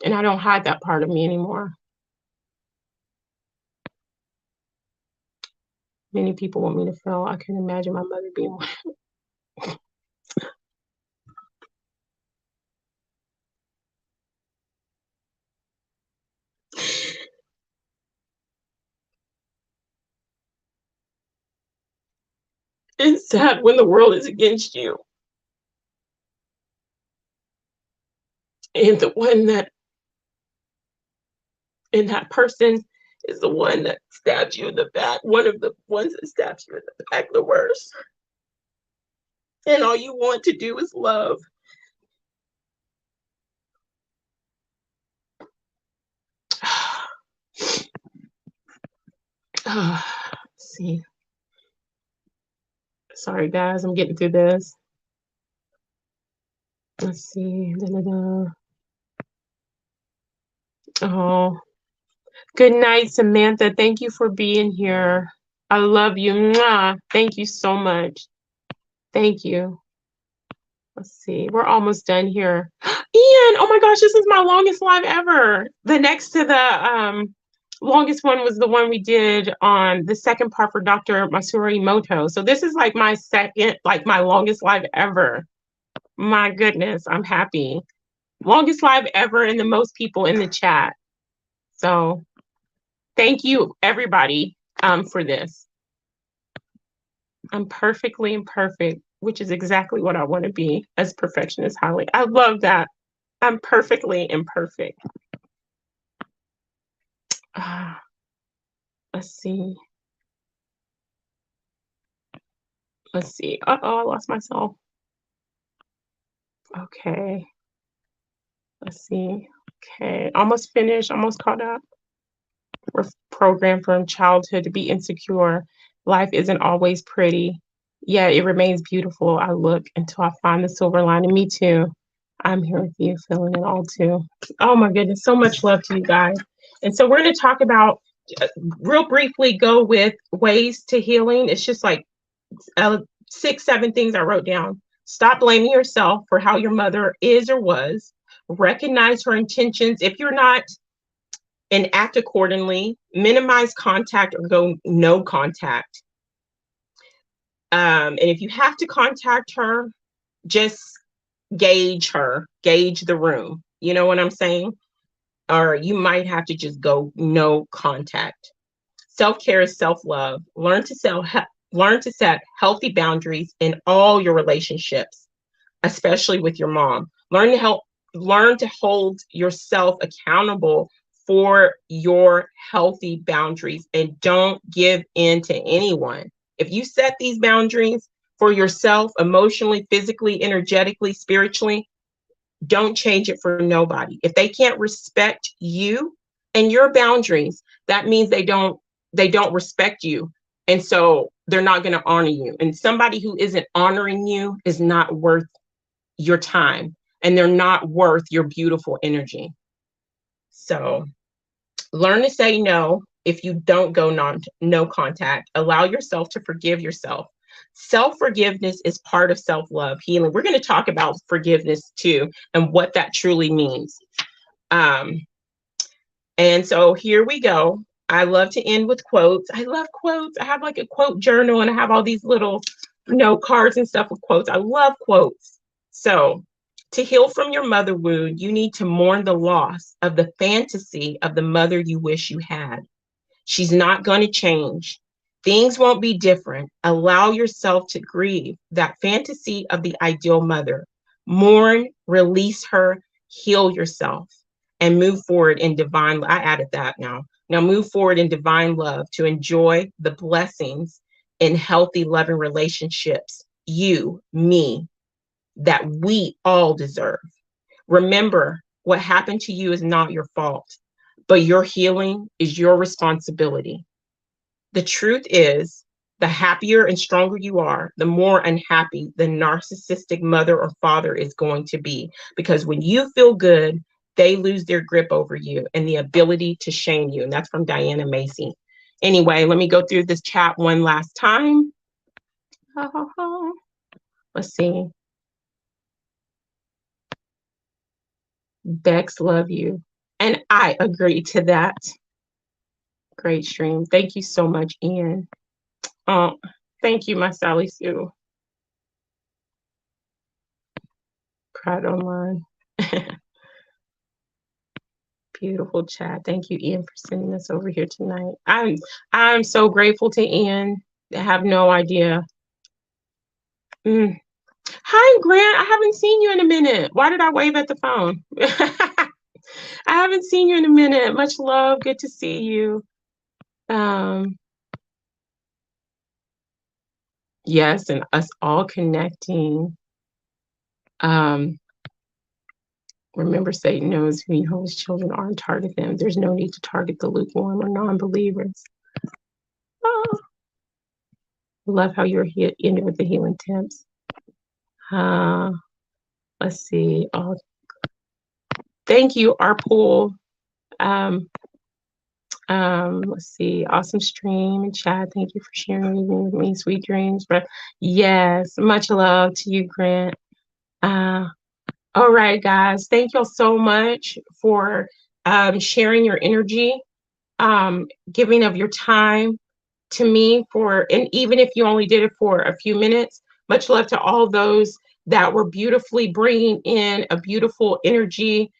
S1: And I don't hide that part of me anymore. Many people want me to fail. I can imagine my mother being one. It's sad when the world is against you. And that person is the one that stabs you in the back. One of the ones that stabs you in the back the worst. And all you want to do is love. Let's see. Sorry, guys, I'm getting through this. Let's see. Oh, good night, Samantha. Thank you for being here. I love you. Mwah. Thank you so much. Thank you. Let's see. We're almost done here. Ian, oh my gosh, this is my longest live ever. The next to the longest one was the one we did on the second part for Dr. Masuri Moto. So this is like my second, like my longest live ever. My goodness, I'm happy. Longest live ever, and the most people in the chat. So thank you, everybody, for this. I'm perfectly imperfect, which is exactly what I want to be, as perfectionist Holly. I love that. I'm perfectly imperfect. Let's see. Let's see. Uh-oh, I lost myself. Okay. Let's see. Okay, almost finished, almost caught up. We're programmed from childhood to be insecure. Life isn't always pretty. Yeah, it remains beautiful. I look until I find the silver lining. Me too. I'm here with you, feeling it all too. Oh my goodness, so much love to you guys. And so we're going to talk about, real briefly, go with ways to healing. It's just like 6, 7 things I wrote down. Stop blaming yourself for how your mother is or was. Recognize her intentions. If you're not, and act accordingly. Minimize contact or go no contact. And if you have to contact her, just gauge her, gauge the room. You know what I'm saying? Or you might have to just go no contact. Self-care is self-love. Learn to set healthy boundaries in all your relationships, especially with your mom. Learn to hold yourself accountable for your healthy boundaries, and don't give in to anyone. If you set these boundaries for yourself, emotionally, physically, energetically, spiritually, don't change it for nobody. If they can't respect you and your boundaries, that means they don't respect you. And so they're not going to honor you. And somebody who isn't honoring you is not worth your time, and they're not worth your beautiful energy. So learn to say no if you don't go no contact. Allow yourself to forgive yourself. Self-forgiveness is part of self-love healing. We're going to talk about forgiveness too, and what that truly means. And so here we go. I love to end with quotes. I love quotes. I have like a quote journal, and I have all these little note cards and stuff with quotes. I love quotes. So, to heal from your mother wound, you need to mourn the loss of the fantasy of the mother you wish you had. She's not going to change. Things won't be different. Allow yourself to grieve that fantasy of the ideal mother. Mourn, release her, heal yourself, and move forward in divine. I added that now. Now move forward in divine love to enjoy the blessings in healthy, loving relationships, you, me, that we all deserve. Remember, what happened to you is not your fault, but your healing is your responsibility. The truth is, the happier and stronger you are, the more unhappy the narcissistic mother or father is going to be. Because when you feel good, they lose their grip over you and the ability to shame you. And that's from Diana Macy. Anyway, let me go through this chat one last time. Let's see. Bex, love you. And I agree to that. Great stream. Thank you so much, Ian. Thank you, my Sally Sue. Cried online. Beautiful chat. Thank you, Ian, for sending us over here tonight. I'm so grateful to Ian. I have no idea. Hi, Grant. I haven't seen you in a minute. Why did I wave at the phone? I haven't seen you in a minute. Much love. Good to see you. Yes, and us all connecting. Remember, Satan knows who Jehovah's children are and target them. There's no need to target the lukewarm or non-believers. Oh. Love how you're ended with the healing tips. Let's see. Oh, thank you, our pool. Let's see. Awesome stream and chat. Thank you for sharing with me. Sweet dreams. But yes, much love to you, Grant. All right, guys. Thank y'all so much for sharing your energy, giving of your time to me and even if you only did it for a few minutes, much love to all those that were beautifully bringing in a beautiful energy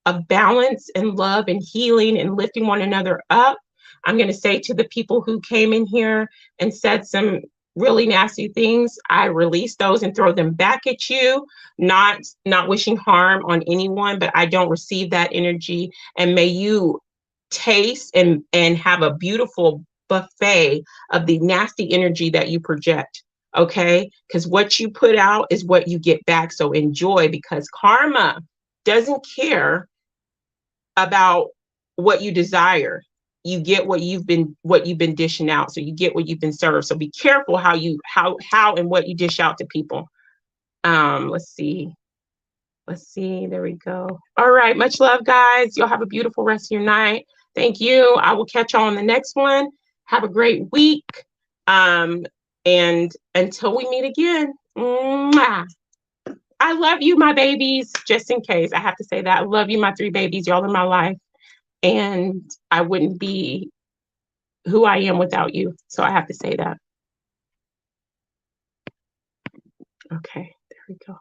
S1: of balance and love and healing and lifting one another up. I'm going to say to the people who came in here and said some really nasty things, I release those and throw them back at you, not wishing harm on anyone, but I don't receive that energy. And may you taste and have a beautiful buffet of the nasty energy that you project. Okay, because what you put out is what you get back. So enjoy, because karma doesn't care about what you desire. You get what you've been dishing out. So you get what you've been served. So be careful how and what you dish out to people. Let's see. There we go. All right, much love, guys. You'll have a beautiful rest of your night. Thank you. I will catch y'all on the next one. Have a great week. And until we meet again, mwah. I love you, my babies. Just in case, I have to say that. I love you, my 3 babies. Y'all in my life. And I wouldn't be who I am without you. So I have to say that. Okay, there we go.